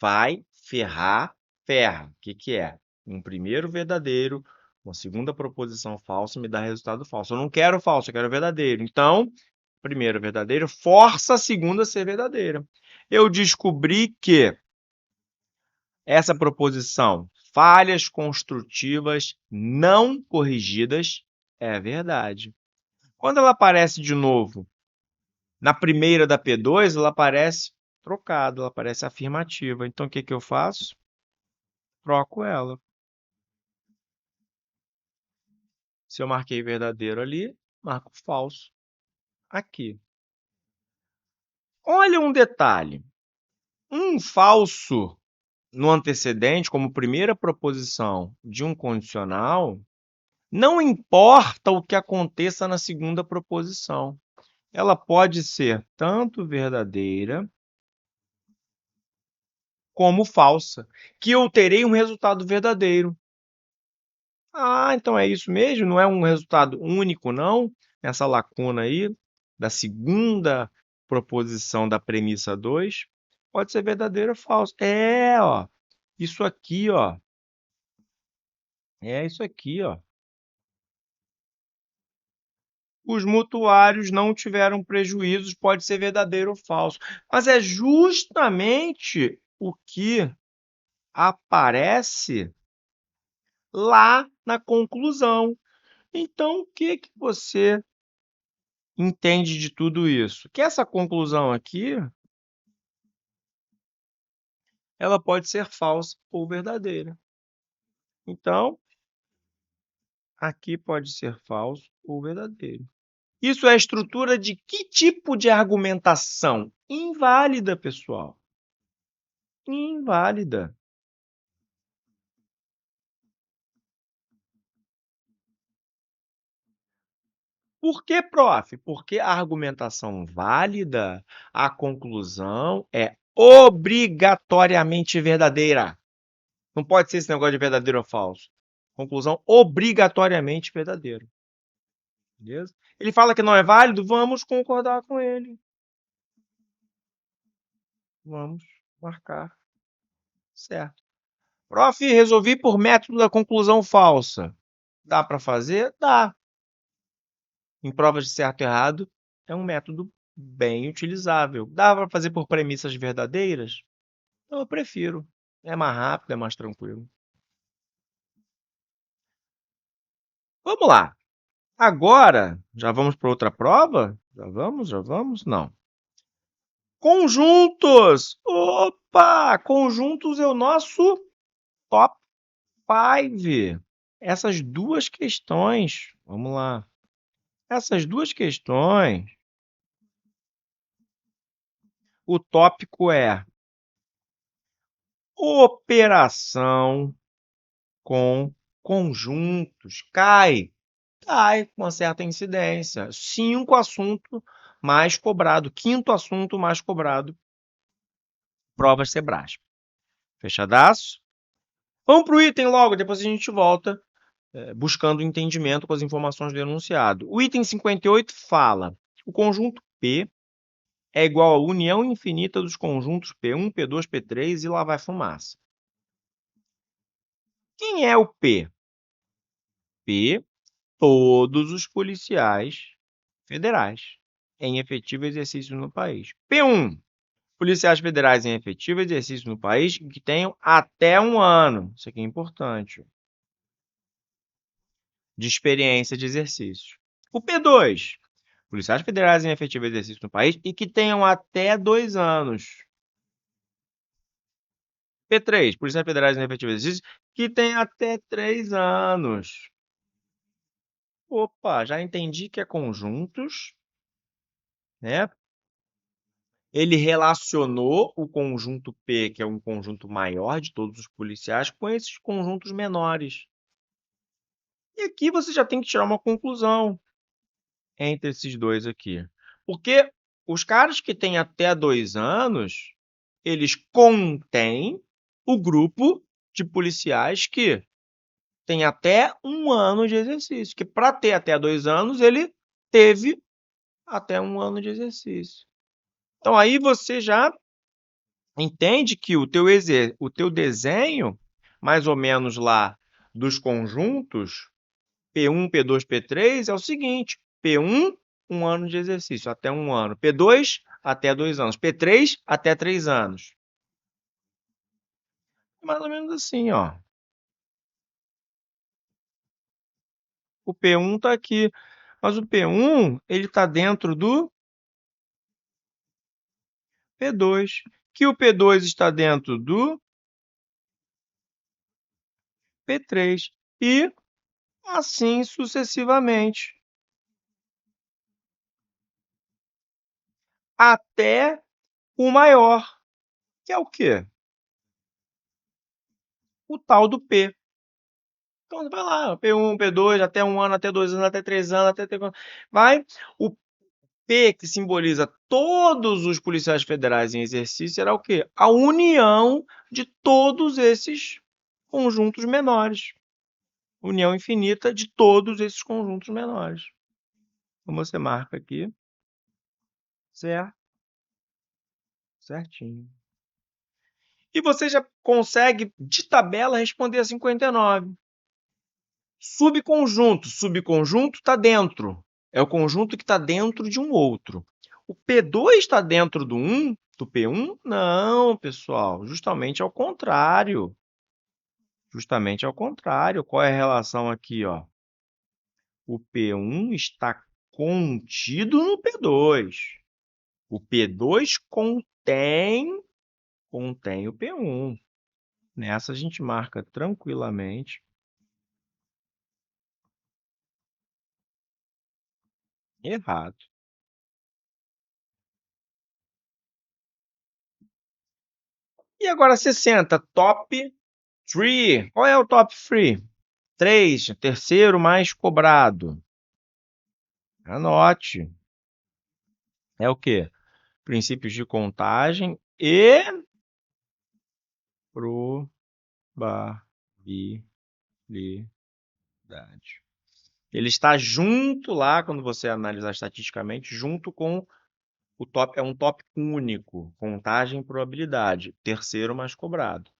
Vai ferrar, ferra. O que é? Um primeiro verdadeiro, uma segunda proposição falsa me dá resultado falso. Eu não quero falso, eu quero verdadeiro. Então, primeiro verdadeiro força a segunda a ser verdadeira. Eu descobri que essa proposição, falhas construtivas não corrigidas, é verdade. Quando ela aparece de novo na primeira da P2, ela aparece trocada, ela aparece afirmativa. Então, o que eu faço? Troco ela. Se eu marquei verdadeiro ali, marco falso aqui. Olha um detalhe. Um falso no antecedente, como primeira proposição de um condicional, não importa o que aconteça na segunda proposição. Ela pode ser tanto verdadeira como falsa, que eu terei um resultado verdadeiro. Ah, então é isso mesmo? Não é um resultado único, não? Nessa lacuna aí, da segunda proposição da premissa 2, pode ser verdadeiro ou falso. Ó, isso aqui, ó, É isso aqui, ó. Os mutuários não tiveram prejuízos, pode ser verdadeiro ou falso. Mas é justamente o que aparece lá na conclusão. Então, o que que você entende de tudo isso? Que essa conclusão aqui, ela pode ser falsa ou verdadeira. Então, aqui pode ser falso ou verdadeiro. Isso é a estrutura de que tipo de argumentação? Inválida, pessoal. Inválida. Por que, prof? Porque a argumentação válida, a conclusão é obrigatoriamente verdadeira. Não pode ser esse negócio de verdadeiro ou falso. Conclusão obrigatoriamente verdadeira. Beleza? Ele fala que não é válido, vamos concordar com ele. Vamos marcar. Certo. Prof, resolvi por método da conclusão falsa. Dá para fazer? Dá. Em provas de certo e errado, é um método bem utilizável. Dá para fazer por premissas verdadeiras? Então, eu prefiro. É mais rápido, é mais tranquilo. Vamos lá. Agora, já vamos para outra prova? Já vamos? Já vamos? Não. Conjuntos! Opa! Conjuntos é o nosso top 5. Essas duas questões, vamos lá. Essas duas questões, o tópico é operação com conjuntos. Cai com uma certa incidência. 5 assunto mais cobrado. Quinto assunto mais cobrado. Provas Sebrasp. Fechadaço? Vamos para o item logo, depois a gente volta buscando entendimento com as informações do enunciado. O item 58 fala: o conjunto P é igual à união infinita dos conjuntos P1, P2, P3 e lá vai fumaça. Quem é o P? P, todos os policiais federais em efetivo exercício no país. P1, policiais federais em efetivo exercício no país que tenham até 1 ano. Isso aqui é importante. De experiência de exercício. O P2, policiais federais em efetivo exercício no país e que tenham até 2 anos. P3, policiais federais em efetivo exercício que tenham até 3 anos. Opa, já entendi que é conjuntos, né? Ele relacionou o conjunto P, que é um conjunto maior de todos os policiais, com esses conjuntos menores. E aqui você já tem que tirar uma conclusão entre esses dois aqui. Porque os caras que têm até 2 anos, eles contêm o grupo de policiais que tem até 1 ano de exercício. Que para ter até 2 anos, ele teve até 1 ano de exercício. Então, aí você já entende que o teu desenho, mais ou menos lá, dos conjuntos P1, P2, P3, é o seguinte: P1, 1 ano de exercício, até 1 ano. P2, até 2 anos. P3, até 3 anos. Mais ou menos assim, ó. O P1 está aqui, mas o P1 ele está dentro do P2, que o P2 está dentro do P3 e assim sucessivamente, até o maior, que é o quê? O tal do P. Então, vai lá, P1, P2, até 1 ano, até 2 anos, até 3 anos, até... Vai. O P, que simboliza todos os policiais federais em exercício, será o quê? A união de todos esses conjuntos menores. União infinita de todos esses conjuntos menores. Então, você marca aqui, certo? Certinho. E você já consegue, de tabela, responder a 59. Subconjunto. Subconjunto está dentro. É o conjunto que está dentro de um outro. O P2 está dentro do P1? Não, pessoal. Justamente ao contrário. Justamente ao contrário. Qual é a relação aqui, ó? O P1 está contido no P2. O P2 contém o P1. Nessa a gente marca tranquilamente errado. E agora 60, top 3. Qual é o top 3? 3, terceiro mais cobrado. Anote. É o quê? Princípios de contagem e probabilidade. Ele está junto lá, quando você analisar estatisticamente, junto com o top, é um tópico único, contagem e probabilidade, terceiro mais cobrado.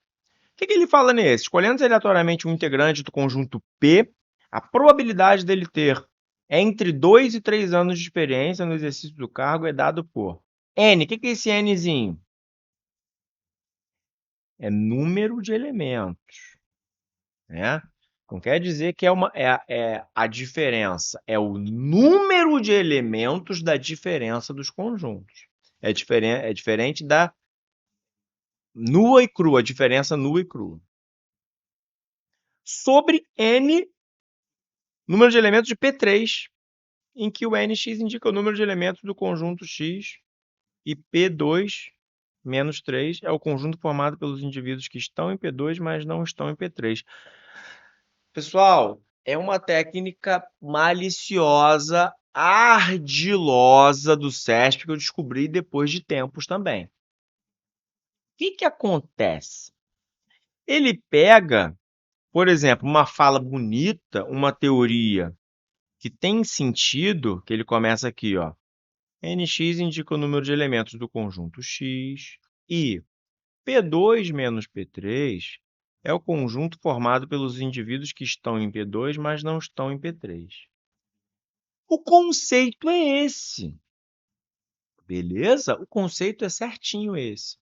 O que ele fala nesse? Escolhendo aleatoriamente um integrante do conjunto P, a probabilidade dele ter entre 2 e 3 anos de experiência no exercício do cargo é dado por N. O que é esse Nzinho? É número de elementos, né? Não quer dizer que é a diferença, é o número de elementos da diferença dos conjuntos. É diferente da nua e crua, a diferença nua e crua. Sobre N, número de elementos de P3, em que o Nx indica o número de elementos do conjunto X e P2 menos 3 é o conjunto formado pelos indivíduos que estão em P2, mas não estão em P3. Pessoal, é uma técnica maliciosa, ardilosa do CESP que eu descobri depois de tempos também. O que acontece? Ele pega, por exemplo, uma fala bonita, uma teoria que tem sentido, que ele começa aqui, ó. Nx indica o número de elementos do conjunto X e P2 menos P3 é o conjunto formado pelos indivíduos que estão em P2, mas não estão em P3. O conceito é esse. Beleza? O conceito é certinho esse.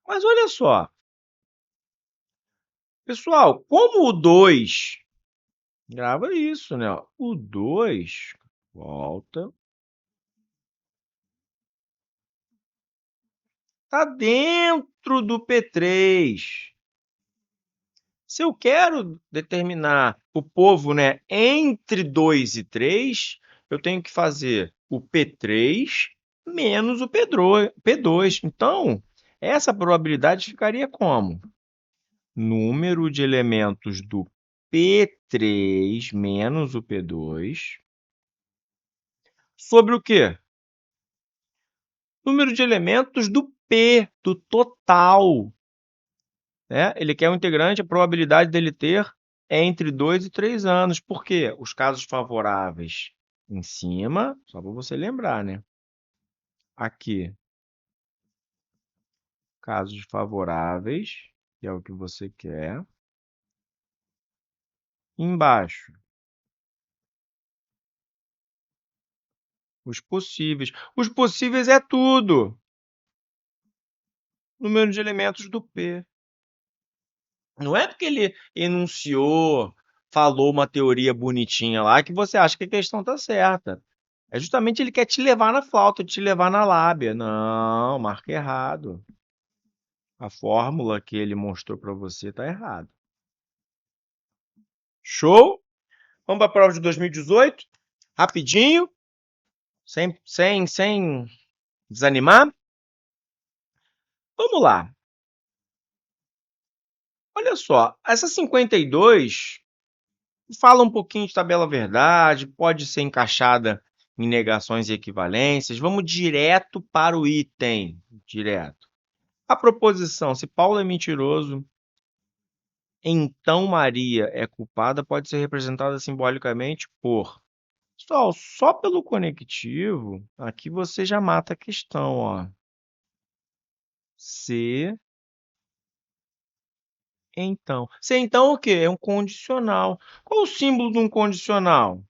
Mas olha só. Pessoal, como o 2, grava isso, né? O 2, volta, está dentro do P3. Se eu quero determinar o povo, né, entre 2 e 3, eu tenho que fazer o P3 menos o P2. Então, essa probabilidade ficaria como? Número de elementos do P3 menos o P2 sobre o quê? Número de elementos do P, do total. Né? Ele quer um integrante, a probabilidade dele ter é entre 2 e 3 anos. Por quê? Os casos favoráveis em cima, só para você lembrar, né? Aqui, casos favoráveis, que é o que você quer. Embaixo, os possíveis. Os possíveis é tudo. Número de elementos do P. Não é porque ele enunciou, falou uma teoria bonitinha lá que você acha que a questão está certa. É justamente ele quer te levar na flauta, te levar na lábia. Não, marca errado. A fórmula que ele mostrou para você está errada. Show? Vamos para a prova de 2018? Rapidinho, sem desanimar. Vamos lá. Olha só, essa 52 fala um pouquinho de tabela verdade, pode ser encaixada em negações e equivalências. Vamos direto para o item. Direto. A proposição, se Paulo é mentiroso, então Maria é culpada, pode ser representada simbolicamente por... Pessoal, só pelo conectivo, aqui você já mata a questão, ó. Se Então. Se então o quê? É um condicional. Qual o símbolo de um condicional?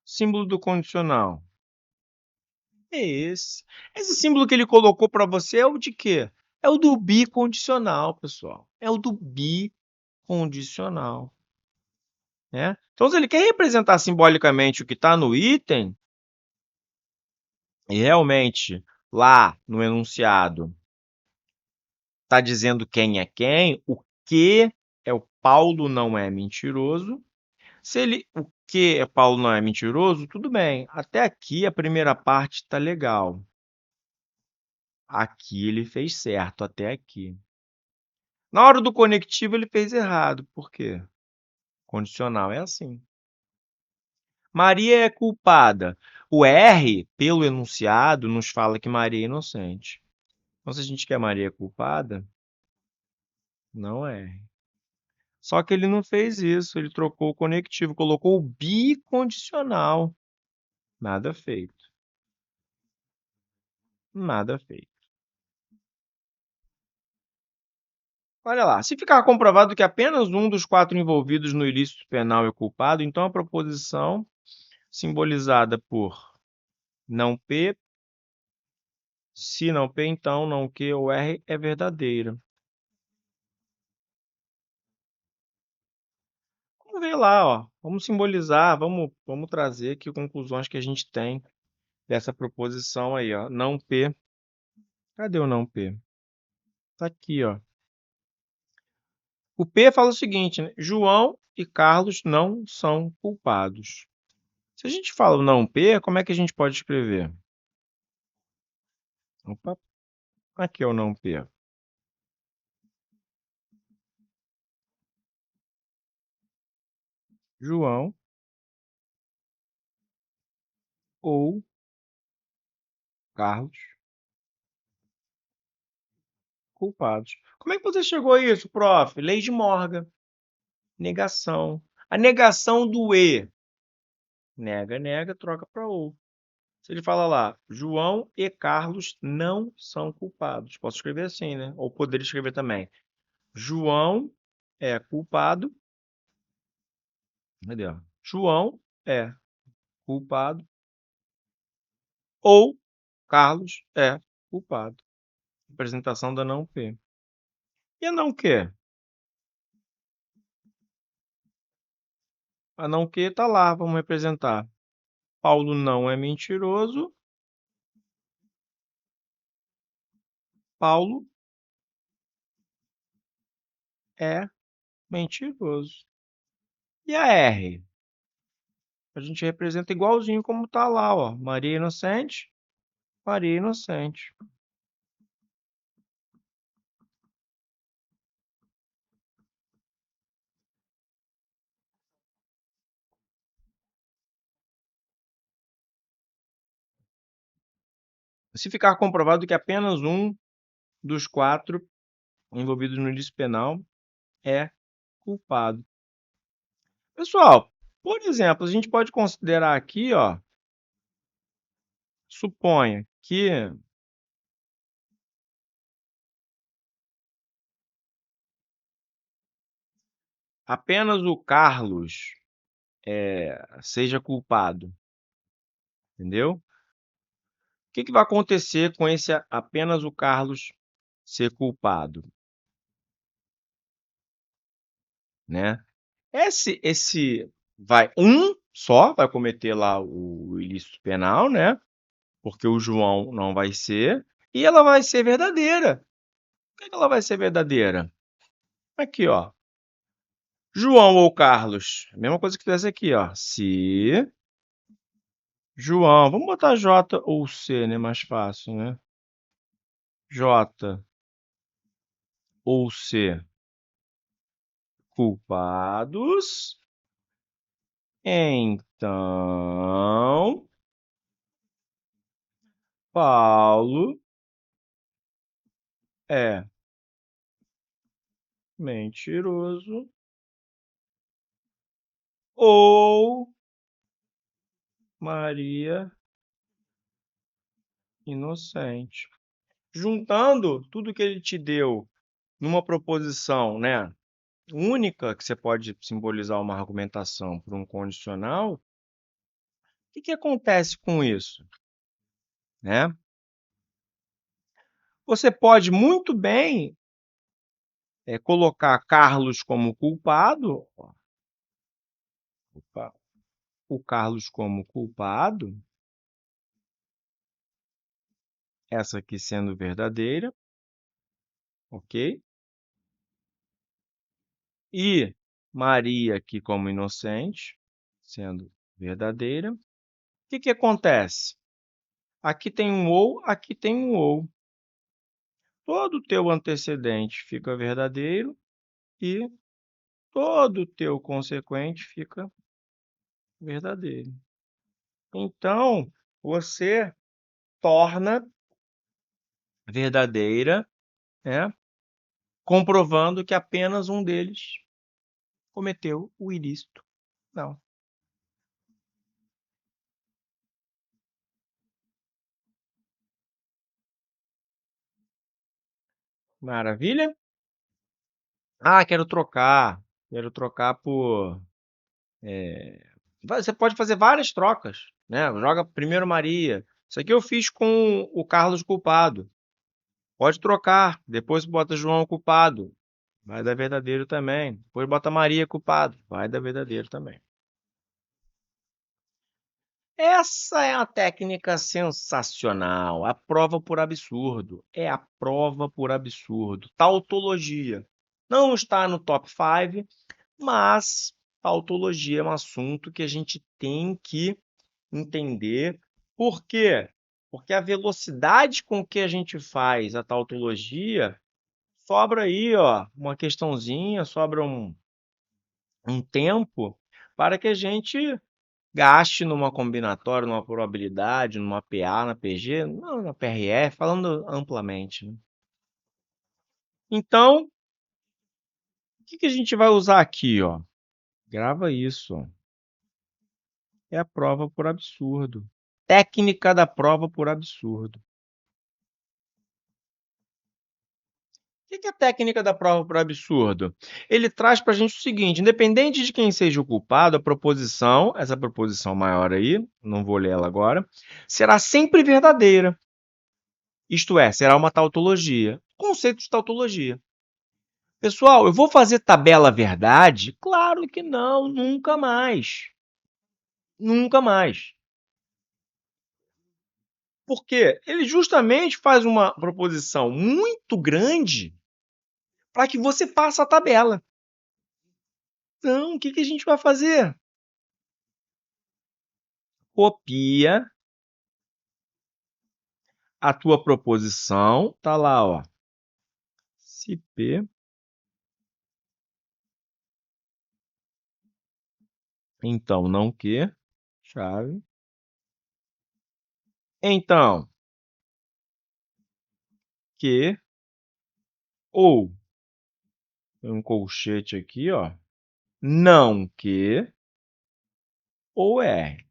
Símbolo do condicional. É esse. Esse símbolo que ele colocou para você é o de quê? É o do bicondicional, pessoal. É o do bicondicional, né? Então, se ele quer representar simbolicamente o que está no item, e realmente lá no enunciado está dizendo quem é quem, o que é o Paulo não é mentiroso. Se ele, o que é Paulo não é mentiroso, tudo bem. Até aqui a primeira parte está legal. Aqui ele fez certo, até aqui. Na hora do conectivo ele fez errado. Por quê? Condicional é assim. Maria é culpada. O R, pelo enunciado, nos fala que Maria é inocente. Então, se a gente quer Maria culpada, não é. Só que ele não fez isso, ele trocou o conectivo, colocou o bicondicional. Nada feito. Nada feito. Olha lá, se ficar comprovado que apenas um dos quatro envolvidos no ilícito penal é culpado, então a proposição, simbolizada por não P, se não P, então não Q ou R, é verdadeira. Vamos ver lá, ó. Vamos simbolizar, vamos trazer aqui conclusões que a gente tem dessa proposição aí, ó. Não P. Cadê o não P? Tá aqui, ó. O P fala o seguinte, né? João e Carlos não são culpados. Se a gente fala o não P, como é que a gente pode escrever? Opa, aqui é o não P. João ou Carlos culpados. Como é que você chegou a isso, prof? Lei de Morgan. Negação. A negação do E. Nega, nega, troca para ou. Se ele fala lá, João e Carlos não são culpados. Posso escrever assim, né? Ou poderia escrever também. João é culpado. Cadê? João é culpado. Ou Carlos é culpado. Representação da não P. E a não Q? A não Q está lá, vamos representar. Paulo não é mentiroso. Paulo é mentiroso. E a R? A gente representa igualzinho como está lá, ó. Maria inocente, Maria inocente. Se ficar comprovado que apenas um dos quatro envolvidos no ilícito penal é culpado. Pessoal, por exemplo, a gente pode considerar aqui, ó, suponha que apenas o Carlos seja culpado, entendeu? O que vai acontecer com esse apenas o Carlos ser culpado, né? Esse vai um só vai cometer lá o ilícito penal, né? Porque o João não vai ser e ela vai ser verdadeira. Por que ela vai ser verdadeira? Aqui, ó. João ou Carlos, a mesma coisa que tivesse aqui, ó. Se João, vamos botar J ou C, né? Mais fácil, né? J ou C culpados, então Paulo é mentiroso ou Maria inocente. Juntando tudo que ele te deu numa proposição, né, única, que você pode simbolizar uma argumentação por um condicional, o que acontece com isso? Né? Você pode muito bem colocar Carlos como culpado, o Carlos como culpado, essa aqui sendo verdadeira, ok? E Maria aqui como inocente, sendo verdadeira. O que acontece? Aqui tem um ou, aqui tem um ou. Todo o teu antecedente fica verdadeiro e todo o teu consequente fica verdadeiro. Então, você torna verdadeira, né, comprovando que apenas um deles cometeu o ilícito. Não. Maravilha? Ah, quero trocar. Quero trocar por... Você pode fazer várias trocas, né? Joga primeiro Maria. Isso aqui eu fiz com o Carlos culpado. Pode trocar. Depois bota João culpado. Vai dar verdadeiro também. Depois bota Maria culpado. Vai dar verdadeiro também. Essa é uma técnica sensacional. A prova por absurdo. É a prova por absurdo. Tautologia. Não está no top 5, mas tautologia é um assunto que a gente tem que entender. Por quê? Porque a velocidade com que a gente faz a tautologia, sobra aí, ó, uma questãozinha, sobra um tempo para que a gente gaste numa combinatória, numa probabilidade, numa PA, na PG, não, na PRF, falando amplamente, né? Então, o que a gente vai usar aqui, ó? Grava isso, ó. É a prova por absurdo. Técnica da prova por absurdo. O que é a técnica da prova por absurdo? Ele traz para a gente o seguinte: independente de quem seja o culpado, a proposição, essa proposição maior aí, não vou ler ela agora, será sempre verdadeira. Isto é, será uma tautologia. Conceito de tautologia. Pessoal, eu vou fazer tabela verdade? Claro que não, nunca mais. Nunca mais. Por quê? Ele justamente faz uma proposição muito grande para que você faça a tabela. Então, o que a gente vai fazer? Copia a tua proposição, tá lá, ó. Se P, então não que, chave. Então, que ou, tem um colchete aqui, ó. Não que ou R.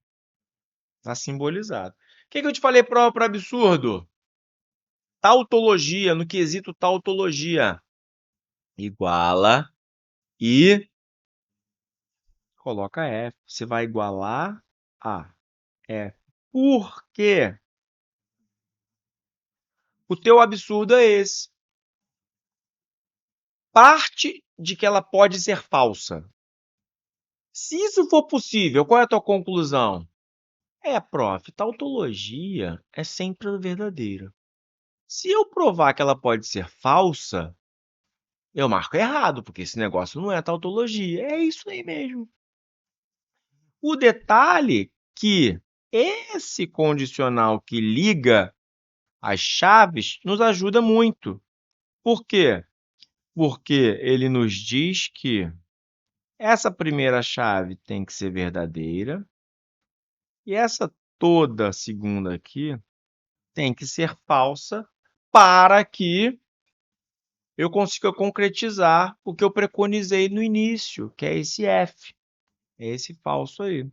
Tá simbolizado. O que eu te falei prova para absurdo? Tautologia, no quesito tautologia. Iguala e coloca F. Você vai igualar a F. Por quê? O teu absurdo é esse. Parte de que ela pode ser falsa. Se isso for possível, qual é a tua conclusão? Prof, tautologia é sempre verdadeira. Se eu provar que ela pode ser falsa, eu marco errado, porque esse negócio não é tautologia. É isso aí mesmo. O detalhe que esse condicional que liga as chaves nos ajuda muito. Por quê? Porque ele nos diz que essa primeira chave tem que ser verdadeira e essa toda segunda aqui tem que ser falsa para que eu consiga concretizar o que eu preconizei no início, que é esse F, é esse falso aí.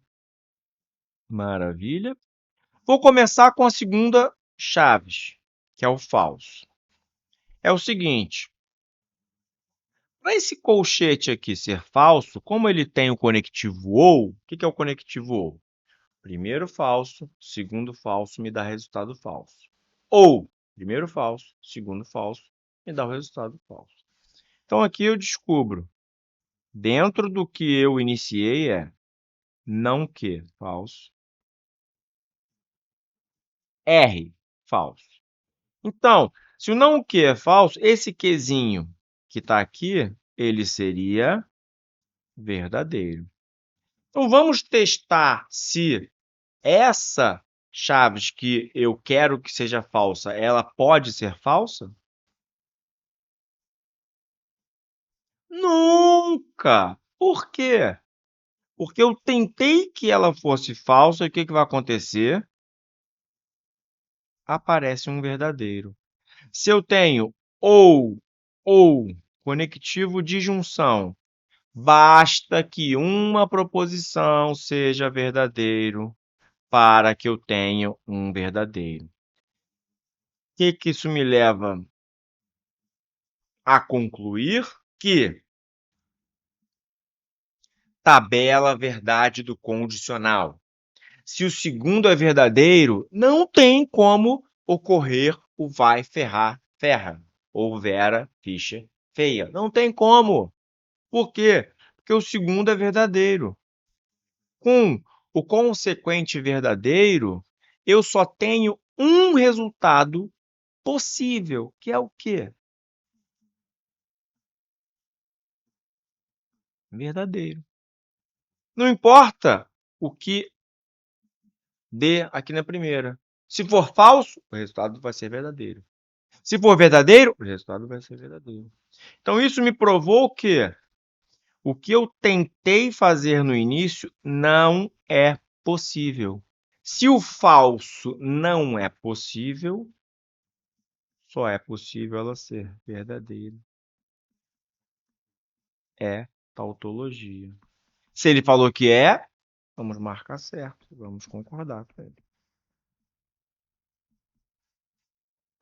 Maravilha. Vou começar com a segunda chave, que é o falso. É o seguinte, para esse colchete aqui ser falso, como ele tem o conectivo OU, o que é o conectivo OU? Primeiro falso, segundo falso me dá resultado falso. Ou, primeiro falso, segundo falso, me dá o resultado falso. Então aqui eu descubro, dentro do que eu iniciei não que, falso, R, falso. Então, se o não que é falso, esse quezinho que está aqui, ele seria verdadeiro. Então, vamos testar se essa chave que eu quero que seja falsa, ela pode ser falsa? Nunca! Por quê? Porque eu tentei que ela fosse falsa, e o que vai acontecer? Aparece um verdadeiro. Se eu tenho ou, conectivo de junção, basta que uma proposição seja verdadeiro para que eu tenha um verdadeiro. O que isso me leva a concluir? Que tabela verdade do condicional. Se o segundo é verdadeiro, não tem como ocorrer o vai ferrar, ferra, ou Vera, ficha, feia. Não tem como. Por quê? Porque o segundo é verdadeiro. Com o consequente verdadeiro, eu só tenho um resultado possível, que é o quê? Verdadeiro. Não importa o que dê aqui na primeira. Se for falso, o resultado vai ser verdadeiro. Se for verdadeiro, o resultado vai ser verdadeiro. Então, isso me provou que o que eu tentei fazer no início não é possível. Se o falso não é possível, só é possível ela ser verdadeira. É tautologia. Se ele falou que é, vamos marcar certo, vamos concordar com ele.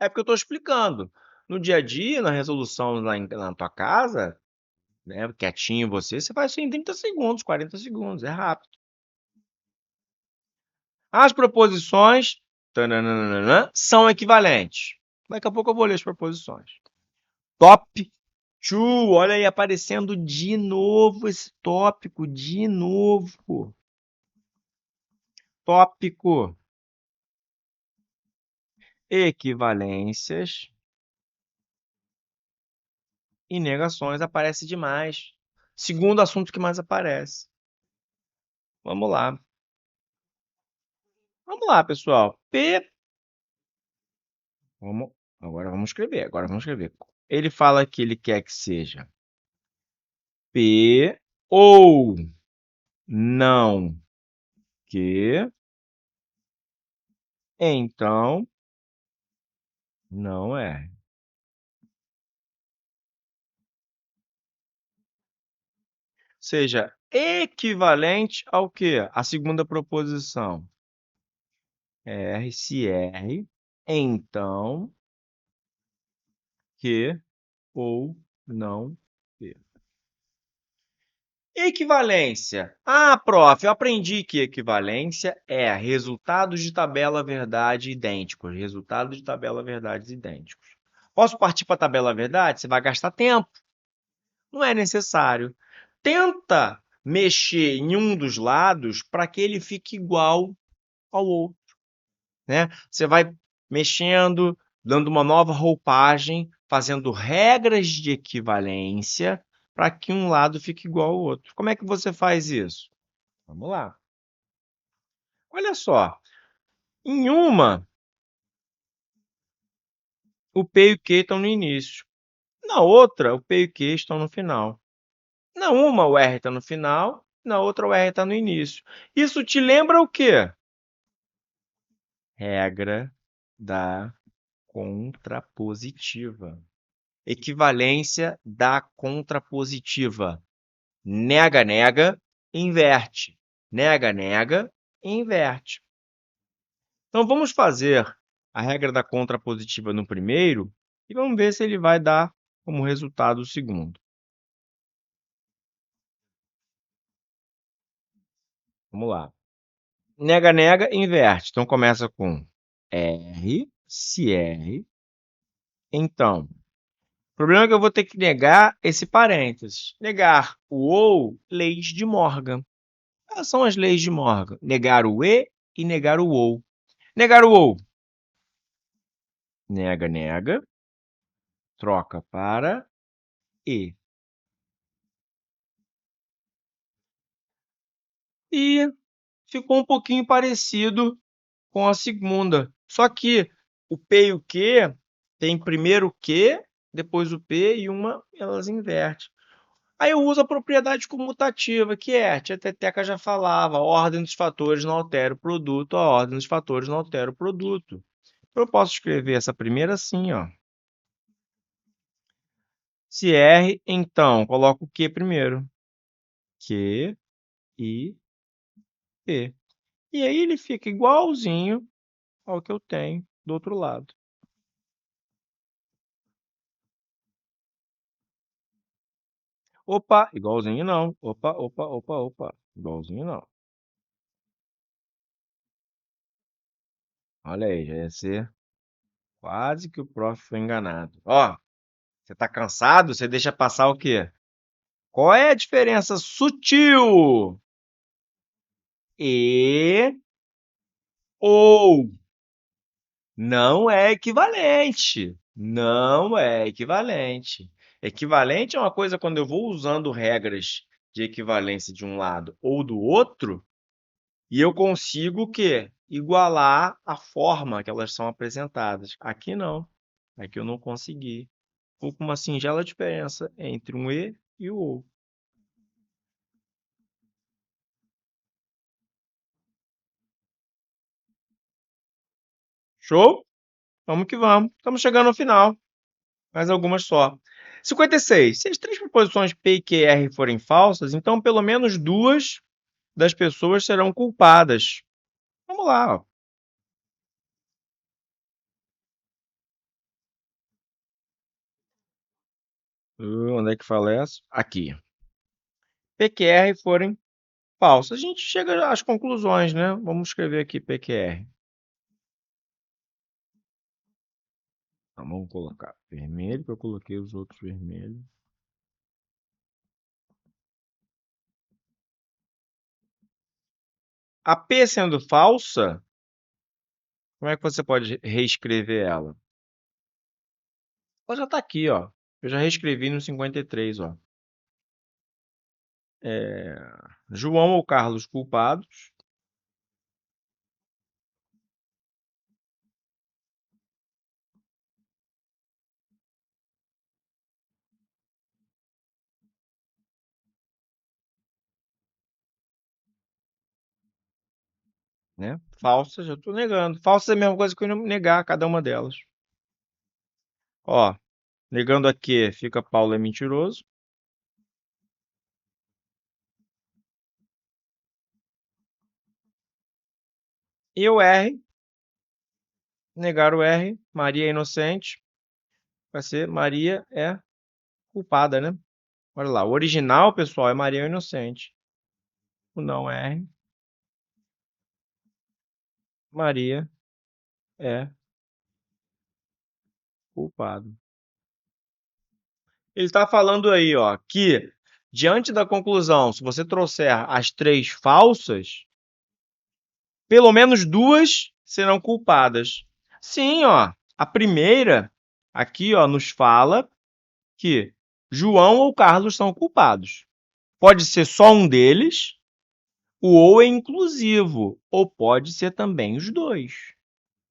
É porque eu estou explicando. No dia a dia, na resolução lá na tua casa, né, quietinho você faz isso em 30 segundos, 40 segundos, é rápido. As proposições são equivalentes. Daqui a pouco eu vou ler as proposições. Top 2, olha aí aparecendo de novo esse tópico, de novo. Tópico. Equivalências e negações aparece demais. Segundo assunto que mais aparece. Vamos lá. Vamos lá, pessoal. Agora vamos escrever. Ele fala que ele quer que seja P ou não que, então não é. Seja equivalente ao quê? A segunda proposição. R, se R, então que ou não que. Equivalência. Ah, prof, eu aprendi que equivalência é resultados de tabela verdade idênticos. Resultados de tabela verdades idênticos. Posso partir para a tabela verdade? Você vai gastar tempo. Não é necessário. Tenta mexer em um dos lados para que ele fique igual ao outro, né? Você vai mexendo, dando uma nova roupagem, fazendo regras de equivalência para que um lado fique igual ao outro. Como é que você faz isso? Vamos lá. Olha só. Em uma, o P e o Q estão no início. Na outra, o P e o Q estão no final. Na uma, o R está no final. Na outra, o R está no início. Isso te lembra o quê? Regra da contrapositiva. Equivalência da contrapositiva. Nega, nega, inverte. Nega, nega, inverte. Então, vamos fazer a regra da contrapositiva no primeiro e vamos ver se ele vai dar como resultado o segundo. Vamos lá. Nega, nega, inverte. Então começa com R, se R. Então, o problema é que eu vou ter que negar esse parênteses. Negar o ou, leis de Morgan. Quais são as leis de Morgan? Negar o e negar o ou. Negar o ou. Nega, nega. Troca para e. E ficou um pouquinho parecido com a segunda. Só que o P e o Q tem primeiro o Q, depois o P e uma elas invertem. Aí eu uso a propriedade comutativa, que é, a tia Teteca já falava, a ordem dos fatores não altera o produto, a ordem dos fatores não altera o produto. Eu posso escrever essa primeira assim, ó. Se R, então, coloco o Q primeiro. Q, I, P. E aí ele fica igualzinho ao que eu tenho do outro lado. Opa, igualzinho não. Opa, opa, opa, opa. Igualzinho não. Olha aí, já ia ser quase que o prof foi enganado. Ó, você tá cansado? Você deixa passar o quê? Qual é a diferença sutil? E ou não é equivalente. Não é equivalente. Equivalente é uma coisa quando eu vou usando regras de equivalência de um lado ou do outro, e eu consigo o quê? Igualar a forma que elas são apresentadas. Aqui não. Aqui eu não consegui. Ficou com uma singela diferença entre um e o ou. Show? Vamos que vamos. Estamos chegando ao final. Mais algumas só. 56. Se as três proposições P e QR forem falsas, então pelo menos duas das pessoas serão culpadas. Vamos lá. Ó. Onde é que fala essa? Aqui. P e QR forem falsas. A gente chega às conclusões, né? Vamos escrever aqui P e QR. Então, vamos colocar vermelho, que eu coloquei os outros vermelhos. A P sendo falsa, como é que você pode reescrever ela? Ela já está aqui, ó. Eu já reescrevi no 53, ó. João ou Carlos culpados. Né? Falsa, já estou negando. Falsa é a mesma coisa que eu negar cada uma delas. Ó, negando aqui fica Paulo é mentiroso. E o R, negar o R, Maria é inocente, vai ser Maria é culpada, né? Olha lá, o original, pessoal, é Maria é inocente. O não R, Maria é culpada. Ele está falando aí, ó, que diante da conclusão, se você trouxer as três falsas, pelo menos duas serão culpadas. Sim, ó, a primeira aqui, ó, nos fala que João ou Carlos são culpados. Pode ser só um deles, o ou é inclusivo, ou pode ser também os dois.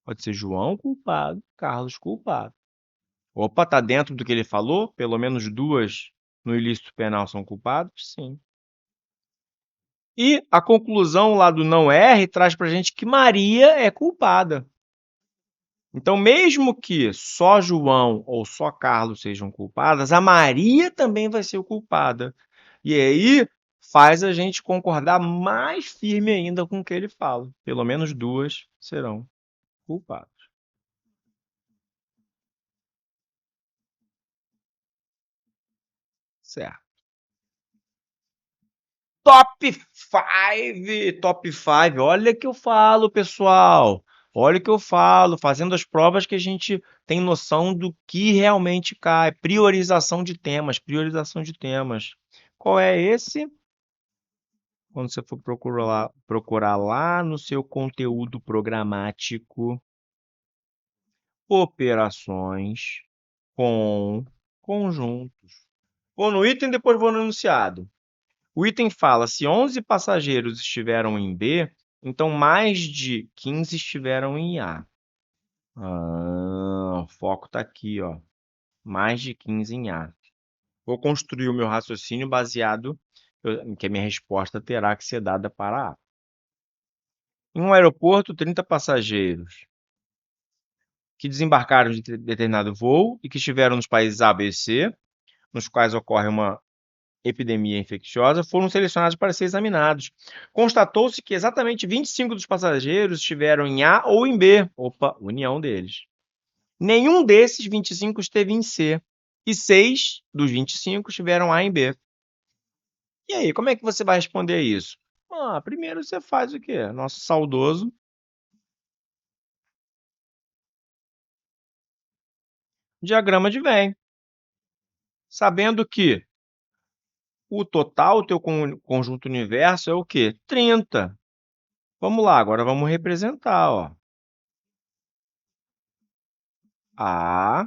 Pode ser João culpado, Carlos culpado. Opa, tá dentro do que ele falou? Pelo menos duas no ilícito penal são culpados? Sim. E a conclusão lá do não R traz para a gente que Maria é culpada. Então, mesmo que só João ou só Carlos sejam culpadas, a Maria também vai ser culpada. E aí faz a gente concordar mais firme ainda com o que ele fala. Pelo menos duas serão culpadas. Certo. Top 5, top 5. Olha o que eu falo, pessoal. Olha o que eu falo, fazendo as provas que a gente tem noção do que realmente cai. Priorização de temas, priorização de temas. Qual é esse? Quando você for procurar lá no seu conteúdo programático, operações com conjuntos. Vou no item, depois vou no enunciado. O item fala: se 11 passageiros estiveram em B, então mais de 15 estiveram em A. O foco está aqui, ó. Mais de 15 em A. Vou construir o meu raciocínio baseado em que a minha resposta terá que ser dada para A. Em um aeroporto, 30 passageiros que desembarcaram de determinado voo e que estiveram nos países A, B e C, nos quais ocorre uma epidemia infecciosa, foram selecionados para ser examinados. Constatou-se que exatamente 25 dos passageiros estiveram em A ou em B. Opa, união deles. Nenhum desses 25 esteve em C. E 6 dos 25 estiveram A em B. E aí, como é que você vai responder isso? Primeiro você faz o quê? Nosso saudoso diagrama de Venn. Sabendo que o total, o teu conjunto universo é o quê? 30. Vamos lá, agora vamos representar, ó. A,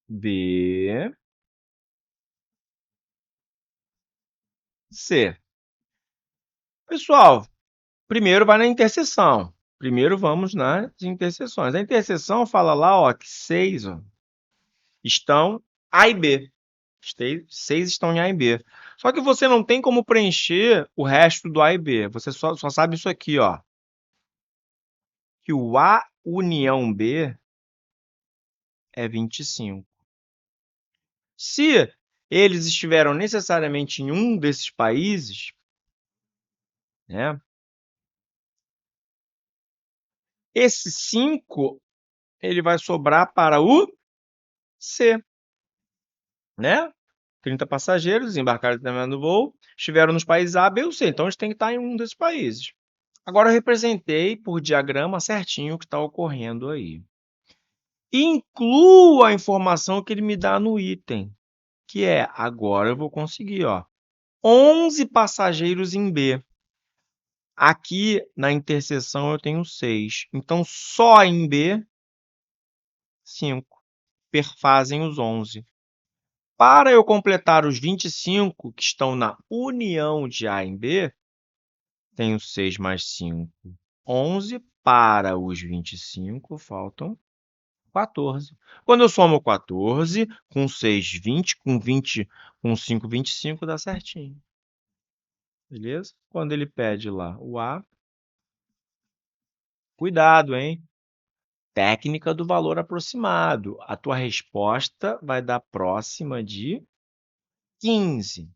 B, C. Pessoal, primeiro vai na interseção. Primeiro vamos nas interseções. A interseção fala lá, ó, que 6 estão A e B. 6 estão em A e B. Só que você não tem como preencher o resto do A e B. Você só sabe isso aqui, ó. Que o A união B é 25. Se eles estiveram necessariamente em um desses países, né? Esse 5 ele vai sobrar para o C, né? 30 passageiros embarcaram em determinado voo, estiveram nos países A, B ou C, então eles têm que estar em um desses países. Agora eu representei por diagrama certinho o que está ocorrendo aí. Incluo a informação que ele me dá no item, que é, agora eu vou conseguir, ó, 11 passageiros em B. Aqui na interseção eu tenho 6, então só em B, 5. Perfazem os 11. Para eu completar os 25 que estão na união de A em B, tenho 6 mais 5, 11. Para os 25, faltam 14. Quando eu somo 14, com 6, 20, com 20, com 5, 25, dá certinho. Beleza? Quando ele pede lá o A, cuidado, hein? Técnica do valor aproximado. A tua resposta vai dar próxima de 15.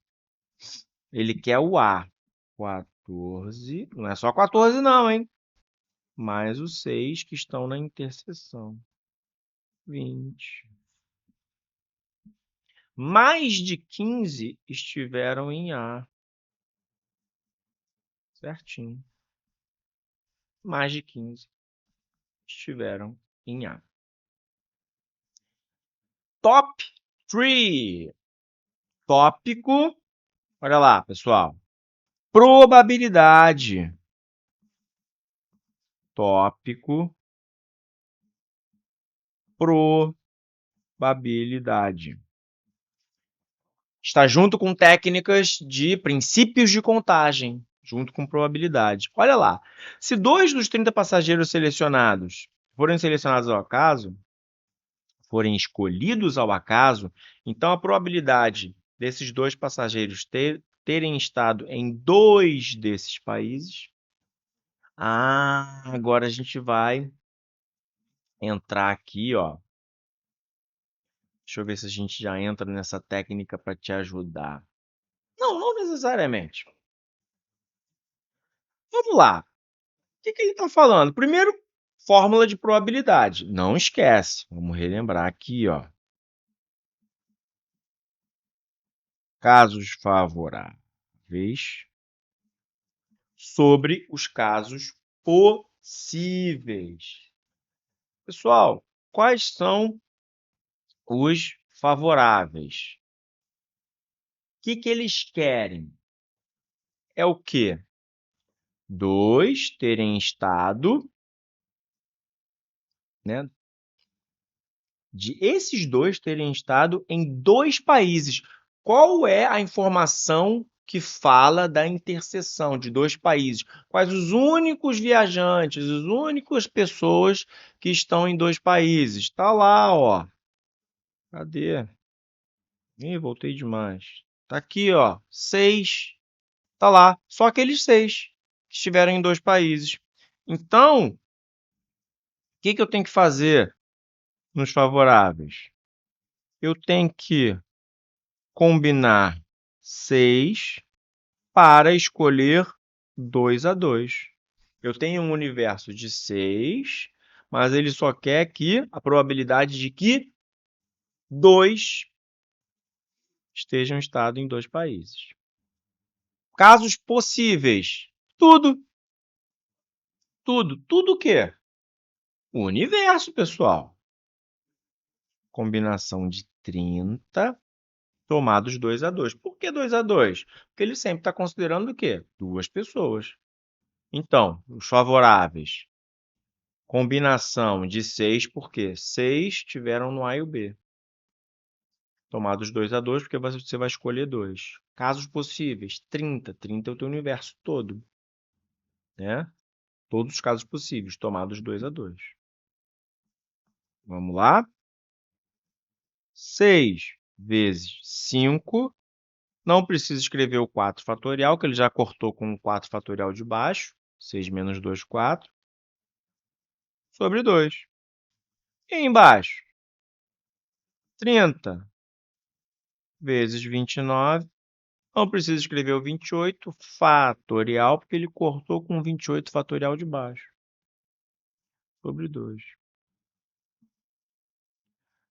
Ele quer o A. 14. Não é só 14 não, hein? Mais os 6 que estão na interseção. 20. Mais de 15 estiveram em A. Certinho. Mais de 15 estiveram em A. Top 3. Tópico. Olha lá, pessoal. Probabilidade. Tópico. Probabilidade. Está junto com técnicas de princípios de contagem, junto com probabilidade. Olha lá, se 2 dos 30 passageiros selecionados forem selecionados ao acaso, forem escolhidos ao acaso, então a probabilidade desses 2 passageiros terem estado em 2 desses países. Agora a gente vai entrar aqui, ó. Deixa eu ver se a gente já entra nessa técnica para te ajudar. Não necessariamente. Vamos lá. O que ele está falando? Primeiro, Fórmula de probabilidade. Não esquece. Vamos relembrar aqui, ó. Casos favoráveis sobre os casos possíveis. Pessoal, quais são os favoráveis? O que eles querem? É o quê? 2 terem estado, né? Esses 2 terem estado em 2 países. Qual é a informação que fala da interseção de 2 países? Quais os únicos viajantes, as únicas pessoas que estão em 2 países? Está lá, ó. Cadê? Ih, voltei demais. Tá aqui, ó. 6. Tá lá. Só aqueles 6 que estiveram em 2 países. Então, o que eu tenho que fazer nos favoráveis? Eu tenho que combinar 6 para escolher 2 a 2. Eu tenho um universo de 6, mas ele só quer que a probabilidade de que 2 estejam em estado em 2 países. Casos possíveis. Tudo. Tudo o quê? O universo, pessoal. Combinação de 30 tomados 2 a 2. Por que 2 a 2? Porque ele sempre está considerando o quê? 2 pessoas. Então, os favoráveis. Combinação de 6, porque 6 tiveram no A e o B. Tomados 2 a 2, porque você vai escolher 2. Casos possíveis, 30. 30 é o teu universo todo. Né? Todos os casos possíveis, tomados 2 a 2. Vamos lá? 6 vezes 5. Não precisa escrever o 4 fatorial, que ele já cortou com o 4 fatorial de baixo. 6 menos 2, 4. Sobre 2. E embaixo? 30 vezes 29. Não precisa escrever o 28 fatorial, porque ele cortou com o 28 fatorial de baixo. Sobre 2.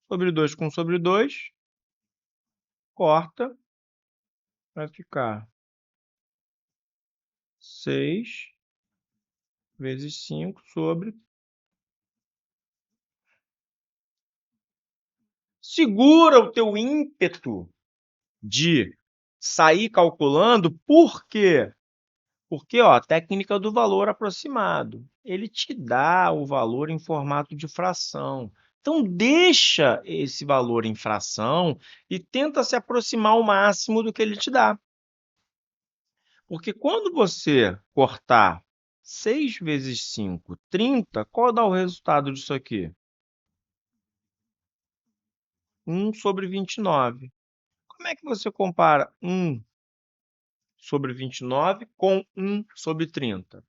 Sobre 2 com sobre 2. Corta. Vai ficar 6 vezes 5 sobre... Segura o teu ímpeto de sair calculando. Por quê? Porque, ó, a técnica do valor aproximado. Ele te dá o valor em formato de fração. Então, deixa esse valor em fração e tenta se aproximar ao máximo do que ele te dá. Porque quando você cortar 6 vezes 5, 30, qual dá o resultado disso aqui? 1 sobre 29. Como é que você compara 1 sobre 29 com 1 sobre 30?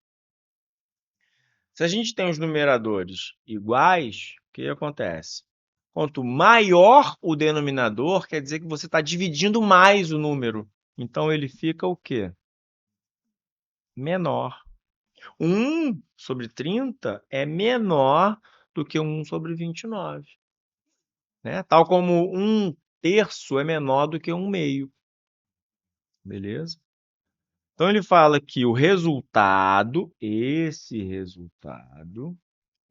Se a gente tem os numeradores iguais, o que acontece? Quanto maior o denominador, quer dizer que você está dividindo mais o número. Então, ele fica o quê? Menor. 1 sobre 30 é menor do que 1 sobre 29. Né? Tal como 1/3 é menor do que 1/2. Beleza? Então, ele fala que o resultado, esse resultado,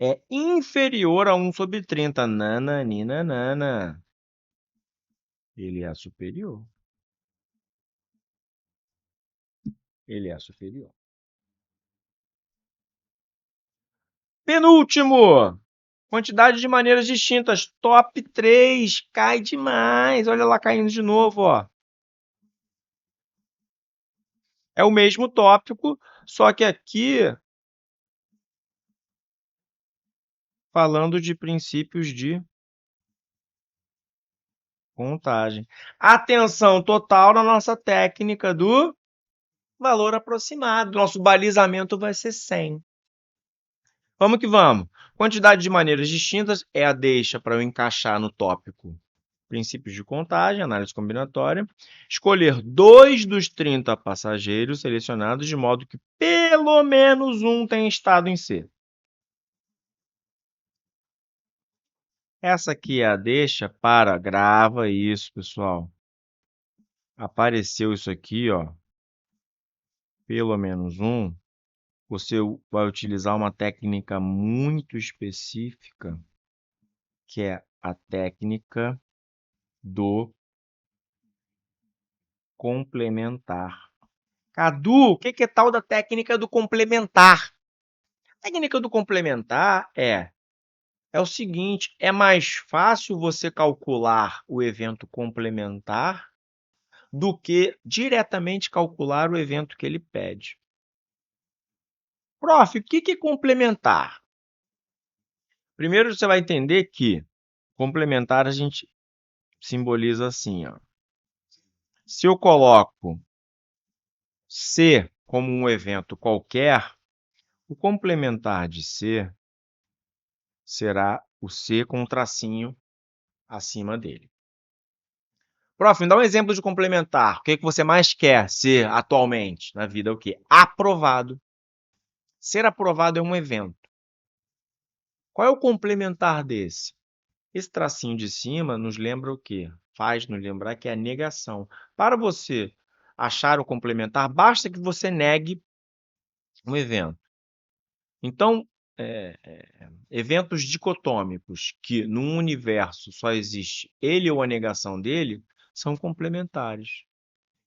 é inferior a 1 sobre 30. Nananinanana. Ele é superior. Ele é superior. Penúltimo. Quantidade de maneiras distintas. Top 3. Cai demais. Olha lá caindo de novo, ó. É o mesmo tópico, só que aqui falando de princípios de contagem. Atenção total na nossa técnica do valor aproximado. Nosso balizamento vai ser 100. Vamos que vamos. Quantidade de maneiras distintas é a deixa para eu encaixar no tópico princípios de contagem, análise combinatória. Escolher 2 dos 30 passageiros selecionados de modo que pelo menos um tenha estado em C. Essa aqui é a deixa para... Grava isso, pessoal. Apareceu isso aqui, ó. Pelo menos um. Você vai utilizar uma técnica muito específica, que é a técnica do complementar. Cadu, o que é tal da técnica do complementar? A técnica do complementar é o seguinte, é mais fácil você calcular o evento complementar do que diretamente calcular o evento que ele pede. Prof, o que é complementar? Primeiro você vai entender que complementar a gente simboliza assim, ó. Se eu coloco C como um evento qualquer, o complementar de C será o C com um tracinho acima dele. Prof, me dá um exemplo de complementar. O que você mais quer ser atualmente na vida? O quê? Aprovado. Ser aprovado é um evento. Qual é o complementar desse? Esse tracinho de cima nos lembra o quê? Faz nos lembrar que é a negação. Para você achar o complementar, basta que você negue um evento. Então, eventos dicotômicos, que num universo só existe ele ou a negação dele, são complementares.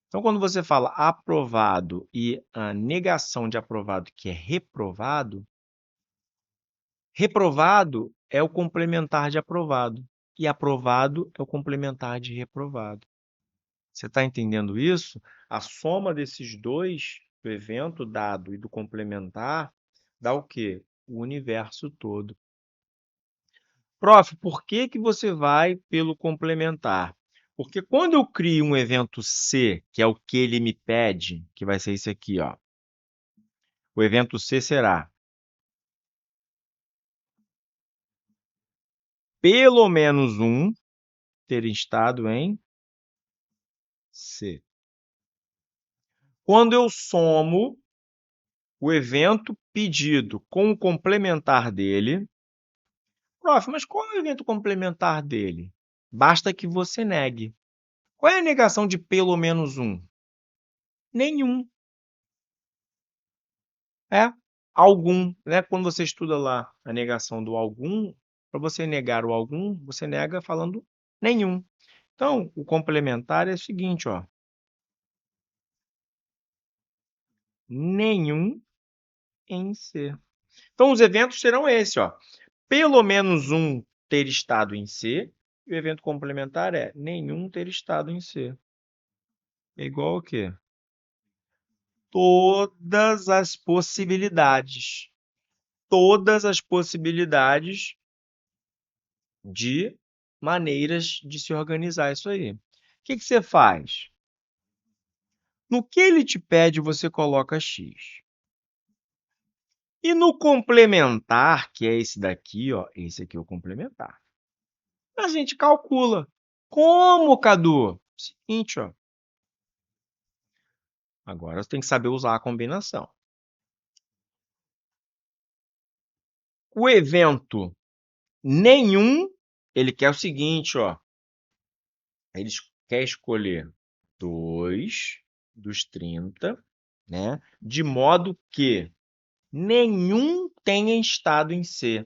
Então, quando você fala aprovado e a negação de aprovado, que é reprovado, reprovado é o complementar de aprovado e aprovado é o complementar de reprovado. Você está entendendo isso? A soma desses dois, do evento dado e do complementar, dá o quê? O universo todo. Prof, por que você vai pelo complementar? Porque quando eu crio um evento C, que é o que ele me pede, que vai ser esse aqui, ó. O evento C será pelo menos um ter estado em C. Quando eu somo o evento pedido com o complementar dele, prof, mas qual é o evento complementar dele? Basta que você negue. Qual é a negação de pelo menos um? Nenhum. É algum, né? Quando você estuda lá a negação do algum, para você negar o algum, você nega falando nenhum. Então, o complementar é o seguinte, ó. Nenhum em C. Então, os eventos serão esses, ó. Pelo menos um ter estado em C, e o evento complementar é nenhum ter estado em C. É igual ao quê? Todas as possibilidades. Todas as possibilidades de maneiras de se organizar isso aí. O que você faz? No que ele te pede, você coloca X. E no complementar, que é esse daqui, ó, esse aqui é o complementar. A gente calcula. Como, Cadu? Seguinte, ó. Agora você tem que saber usar a combinação. O evento nenhum, ele quer o seguinte, ó. Ele quer escolher 2 dos 30, né? De modo que nenhum tenha estado em C.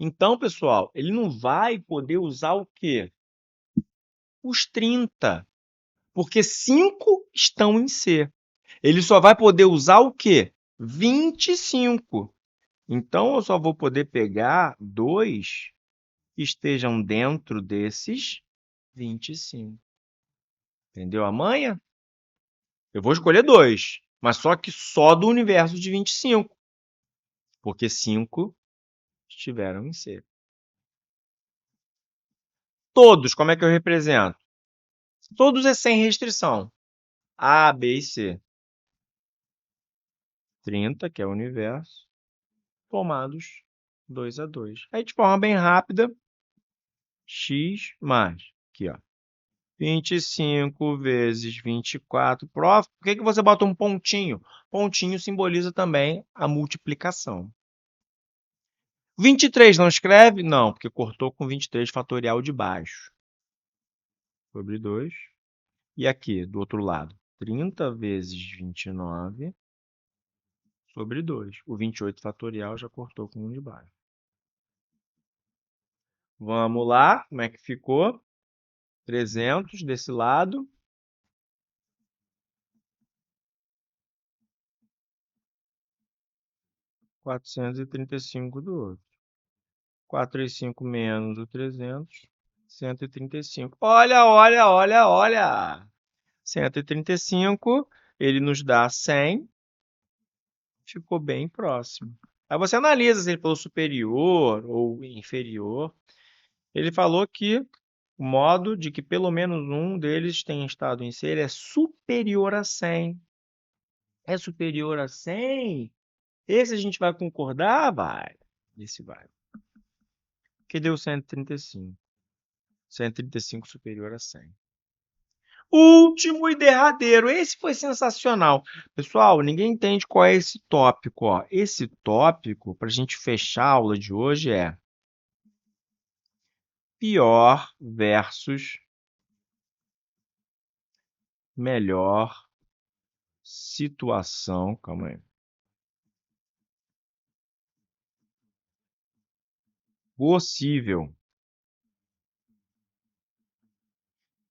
Então, pessoal, ele não vai poder usar o quê? Os 30, porque 5 estão em C. Ele só vai poder usar o quê? 25. Então, eu só vou poder pegar 2 que estejam dentro desses 25. Entendeu a manha? Eu vou escolher 2, mas só que só do universo de 25, porque 5 estiveram em C. Todos, como é que eu represento? Todos é sem restrição. A, B e C. 30, que é o universo, tomados 2 a 2. Aí, de forma bem rápida, x mais, aqui, ó, 25 vezes 24. Prof, por que você bota um pontinho? Pontinho simboliza também a multiplicação. 23 não escreve? Não, porque cortou com 23 fatorial de baixo. Sobre 2. E aqui, do outro lado, 30 vezes 29 sobre 2. O 28 fatorial já cortou com 1 de baixo. Vamos lá, como é que ficou? 300 desse lado. 435 do outro. 4 e 5 menos o 300, 135. Olha, olha, olha, olha! 135, ele nos dá 100, ficou bem próximo. Aí você analisa se ele falou superior ou inferior. Ele falou que o modo de que pelo menos um deles tenha estado em ser é superior a 100. É superior a 100? Esse a gente vai concordar? Vai. Esse vai. Que deu 135. 135 superior a 100. Último e derradeiro. Esse foi sensacional. Pessoal, ninguém entende qual é esse tópico, ó. Esse tópico, para a gente fechar a aula de hoje, é pior versus melhor situação. Calma aí. Possível.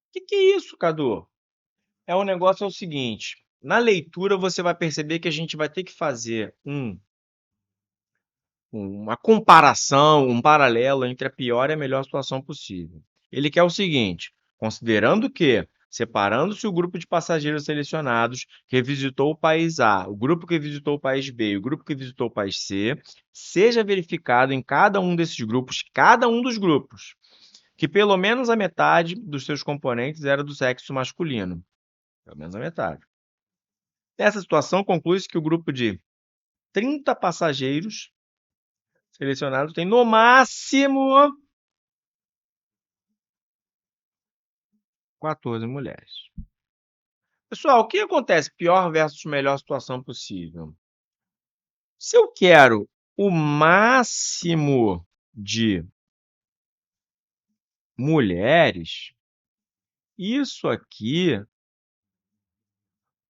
O que é isso, Cadu? É um negócio é o seguinte. Na leitura, você vai perceber que a gente vai ter que fazer uma comparação, um paralelo entre a pior e a melhor situação possível. Ele quer o seguinte: considerando que, separando-se o grupo de passageiros selecionados que visitou o país A, o grupo que visitou o país B e o grupo que visitou o país C, seja verificado em cada um desses grupos, cada um dos grupos, que pelo menos a metade dos seus componentes era do sexo masculino. Pelo menos a metade. Nessa situação, conclui-se que o grupo de 30 passageiros selecionados tem no máximo 14 mulheres. Pessoal, o que acontece? Pior versus melhor situação possível. Se eu quero o máximo de mulheres, isso aqui,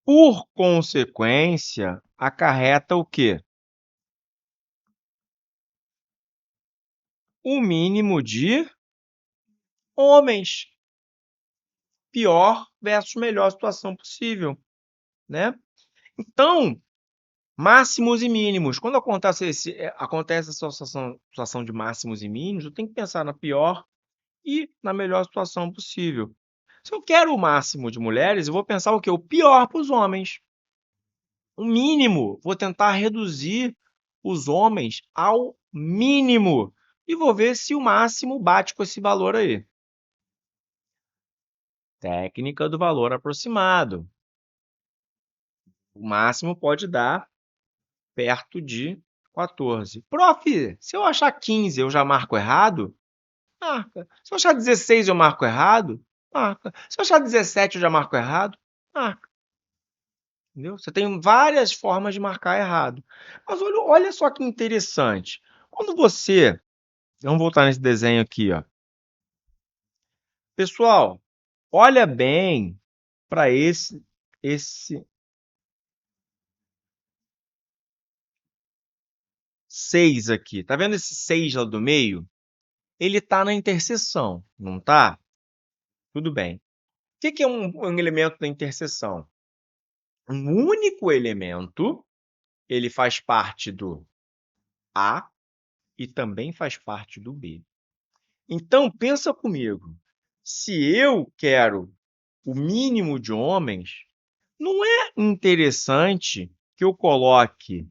por consequência, acarreta o quê? O mínimo de homens. Pior versus melhor situação possível, né? Então, máximos e mínimos. Quando acontece essa situação de máximos e mínimos, eu tenho que pensar na pior e na melhor situação possível. Se eu quero o máximo de mulheres, eu vou pensar o quê? O pior para os homens. O mínimo, vou tentar reduzir os homens ao mínimo. E vou ver se o máximo bate com esse valor aí. Técnica do valor aproximado. O máximo pode dar perto de 14. Prof, se eu achar 15, eu já marco errado? Marca. Se eu achar 16, eu marco errado? Marca. Se eu achar 17, eu já marco errado? Marca. Entendeu? Você tem várias formas de marcar errado. Mas olha só que interessante. Quando você... Vamos voltar nesse desenho aqui, ó. Pessoal, olha bem para esse 6 aqui. Tá vendo esse 6 lá do meio? Ele está na interseção, não está? Tudo bem. O que é um elemento da interseção? Um único elemento, ele faz parte do A e também faz parte do B. Então, pensa comigo. Se eu quero o mínimo de homens, não é interessante que eu coloque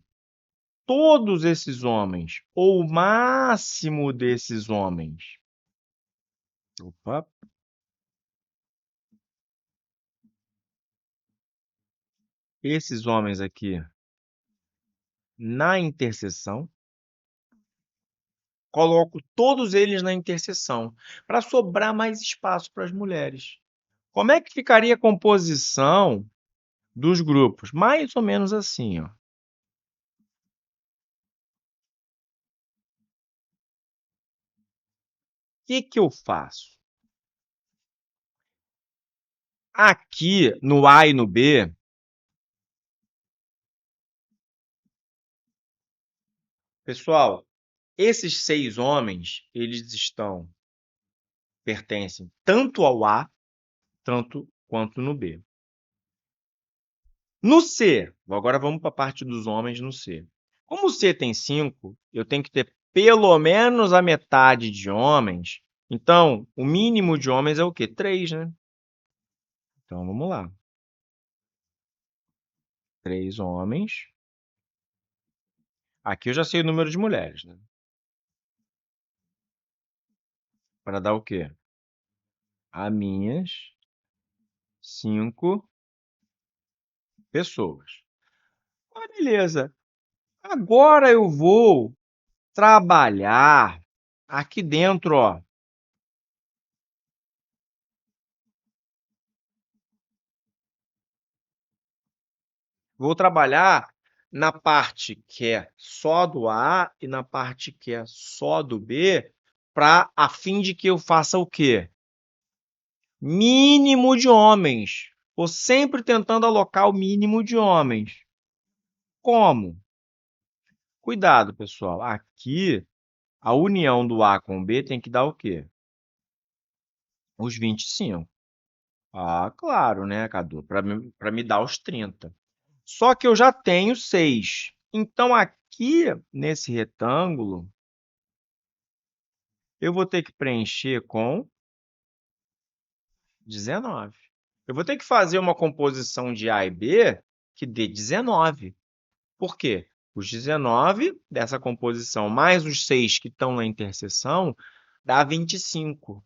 todos esses homens ou o máximo desses homens? Opa, esses homens aqui na interseção, coloco todos eles na interseção, para sobrar mais espaço para as mulheres. Como é que ficaria a composição dos grupos? Mais ou menos assim, ó. que eu faço? Aqui no A e no B, pessoal, esses 6 homens, eles pertencem tanto ao A, tanto quanto no B. No C, agora vamos para a parte dos homens no C. Como o C tem 5, eu tenho que ter pelo menos a metade de homens. Então, o mínimo de homens é o quê? 3, né? Então, vamos lá. 3 homens. Aqui eu já sei o número de mulheres, né? Para dar o quê? A minhas 5 pessoas. Ah, beleza. Agora eu vou trabalhar aqui dentro, ó. Vou trabalhar na parte que é só do A e na parte que é só do B, a fim de que eu faça o quê? Mínimo de homens. Vou sempre tentando alocar o mínimo de homens. Como? Cuidado, pessoal. Aqui, a união do A com o B tem que dar o quê? Os 25. Ah, claro, né, Cadu? Para me dar os 30. Só que eu já tenho 6. Então, aqui, nesse retângulo, eu vou ter que preencher com 19. Eu vou ter que fazer uma composição de A e B que dê 19. Por quê? Os 19 dessa composição, mais os 6 que estão na interseção, dá 25,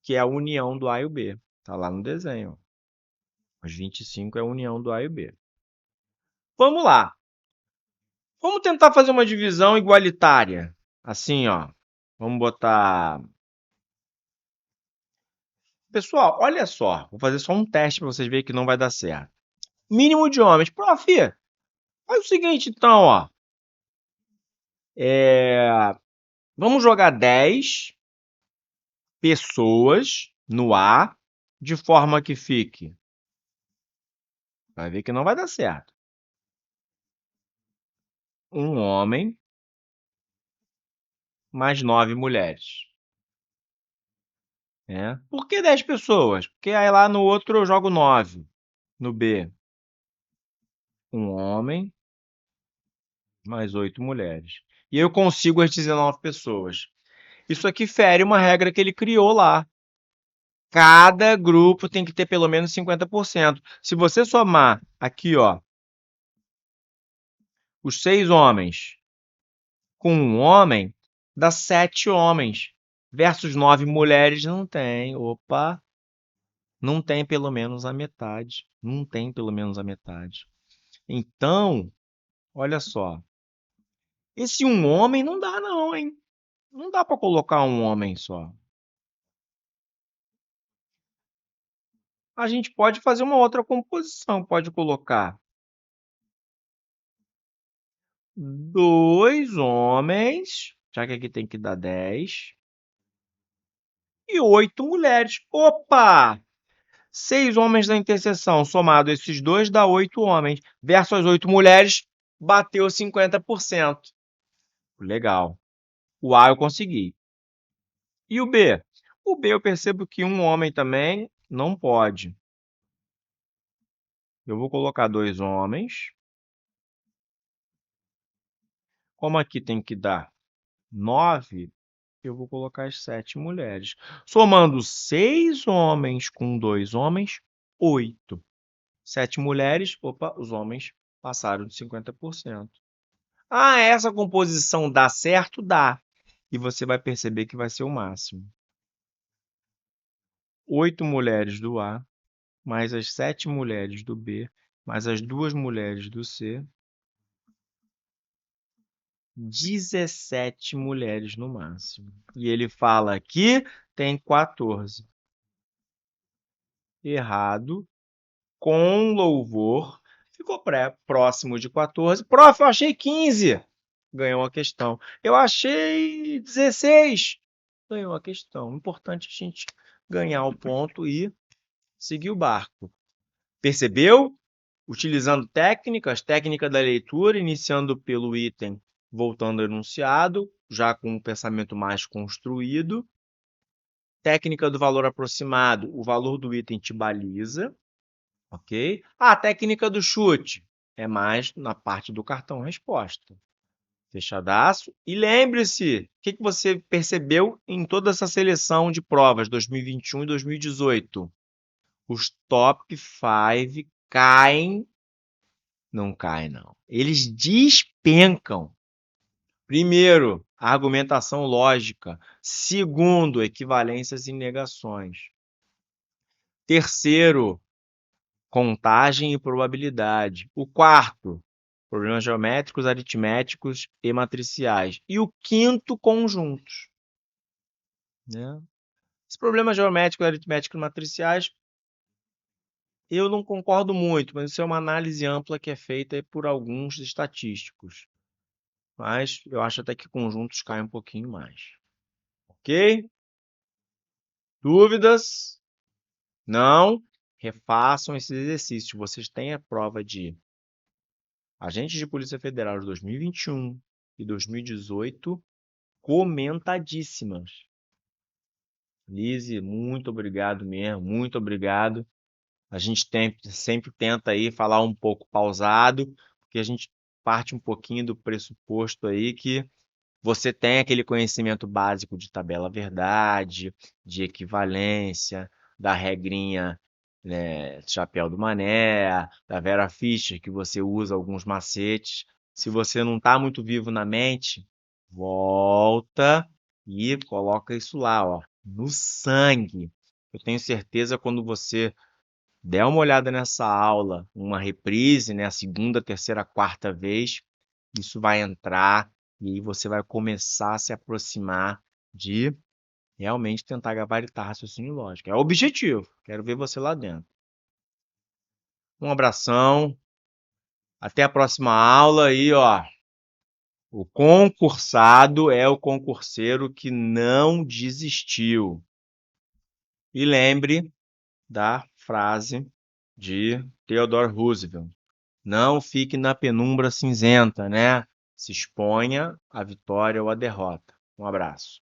que é a união do A e o B. Está lá no desenho. Os 25 é a união do A e o B. Vamos lá. Vamos tentar fazer uma divisão igualitária. Assim, ó. Vamos botar... Pessoal, olha só. Vou fazer só um teste para vocês verem que não vai dar certo. Mínimo de homens. Prof, faz o seguinte, então, ó. Vamos jogar 10 pessoas no A, de forma que fique. Vai ver que não vai dar certo. Um homem mais 9 mulheres. Por que 10 pessoas? Porque aí lá no outro eu jogo 9. No B, um homem mais 8 mulheres. E eu consigo as 19 pessoas. Isso aqui fere uma regra que ele criou lá. Cada grupo tem que ter pelo menos 50%. Se você somar aqui, ó, os 6 homens com um homem, dá 7 homens. Versus 9 mulheres, não tem. Opa, não tem pelo menos a metade. Não tem pelo menos a metade. Então, olha só. Esse um homem não dá não, hein? Não dá para colocar um homem só. A gente pode fazer uma outra composição. Pode colocar 2 homens, já que aqui tem que dar 10, e 8 mulheres. Opa! 6 homens da interseção, somado esses dois, dá 8 homens. Versus as 8 mulheres, bateu 50%. Legal. O A eu consegui. E o B? O B eu percebo que um homem também não pode. Eu vou colocar 2 homens. Como aqui tem que dar 9, eu vou colocar as 7 mulheres. Somando 6 homens com 2 homens, 8. 7 mulheres, opa, os homens passaram de 50%. Ah, essa composição dá certo? Dá. E você vai perceber que vai ser o máximo. 8 mulheres do A, mais as 7 mulheres do B, mais as 2 mulheres do C. 17 mulheres no máximo. E ele fala aqui, tem 14. Errado. Com louvor. Ficou próximo de 14. Prof, eu achei 15. Ganhou a questão. Eu achei 16. ganhou a questão. Importante a gente ganhar o ponto e seguir o barco. Percebeu? Utilizando técnicas, técnica da leitura, iniciando pelo item, voltando ao enunciado, já com um pensamento mais construído. Técnica do valor aproximado, o valor do item te baliza, ok? A técnica do chute é mais na parte do cartão resposta. Fechadaço. E lembre-se, o que você percebeu em toda essa seleção de provas 2021 e 2018? Os top 5 caem, não caem não. Eles despencam. Primeiro, argumentação lógica. Segundo, equivalências e negações. Terceiro, contagem e probabilidade. O quarto, problemas geométricos, aritméticos e matriciais. E o quinto, conjuntos. Né? Esse problema geométrico, aritmético e matriciais, eu não concordo muito, mas isso é uma análise ampla que é feita por alguns estatísticos. Mas eu acho até que conjuntos caem um pouquinho mais. Ok? Dúvidas? Não? Refaçam esse exercício. Vocês têm a prova de Agentes de Polícia Federal de 2021 e 2018 comentadíssimas. Lise, muito obrigado mesmo, muito obrigado. A gente sempre tenta aí falar um pouco pausado, porque a gente parte um pouquinho do pressuposto aí que você tem aquele conhecimento básico de tabela verdade, de equivalência, da regrinha, né, chapéu do Mané, da Vera Fischer, que você usa alguns macetes. Se você não está muito vivo na mente, volta e coloca isso lá, ó, no sangue. Eu tenho certeza quando você der uma olhada nessa aula, uma reprise, né, a segunda, terceira, quarta vez, isso vai entrar e aí você vai começar a se aproximar de realmente tentar gabaritar raciocínio lógico. É o objetivo. Quero ver você lá dentro. Um abração. Até a próxima aula e ó, o concursado é o concurseiro que não desistiu. E lembre da frase de Theodore Roosevelt: não fique na penumbra cinzenta, né? Se exponha à vitória ou à derrota. Um abraço.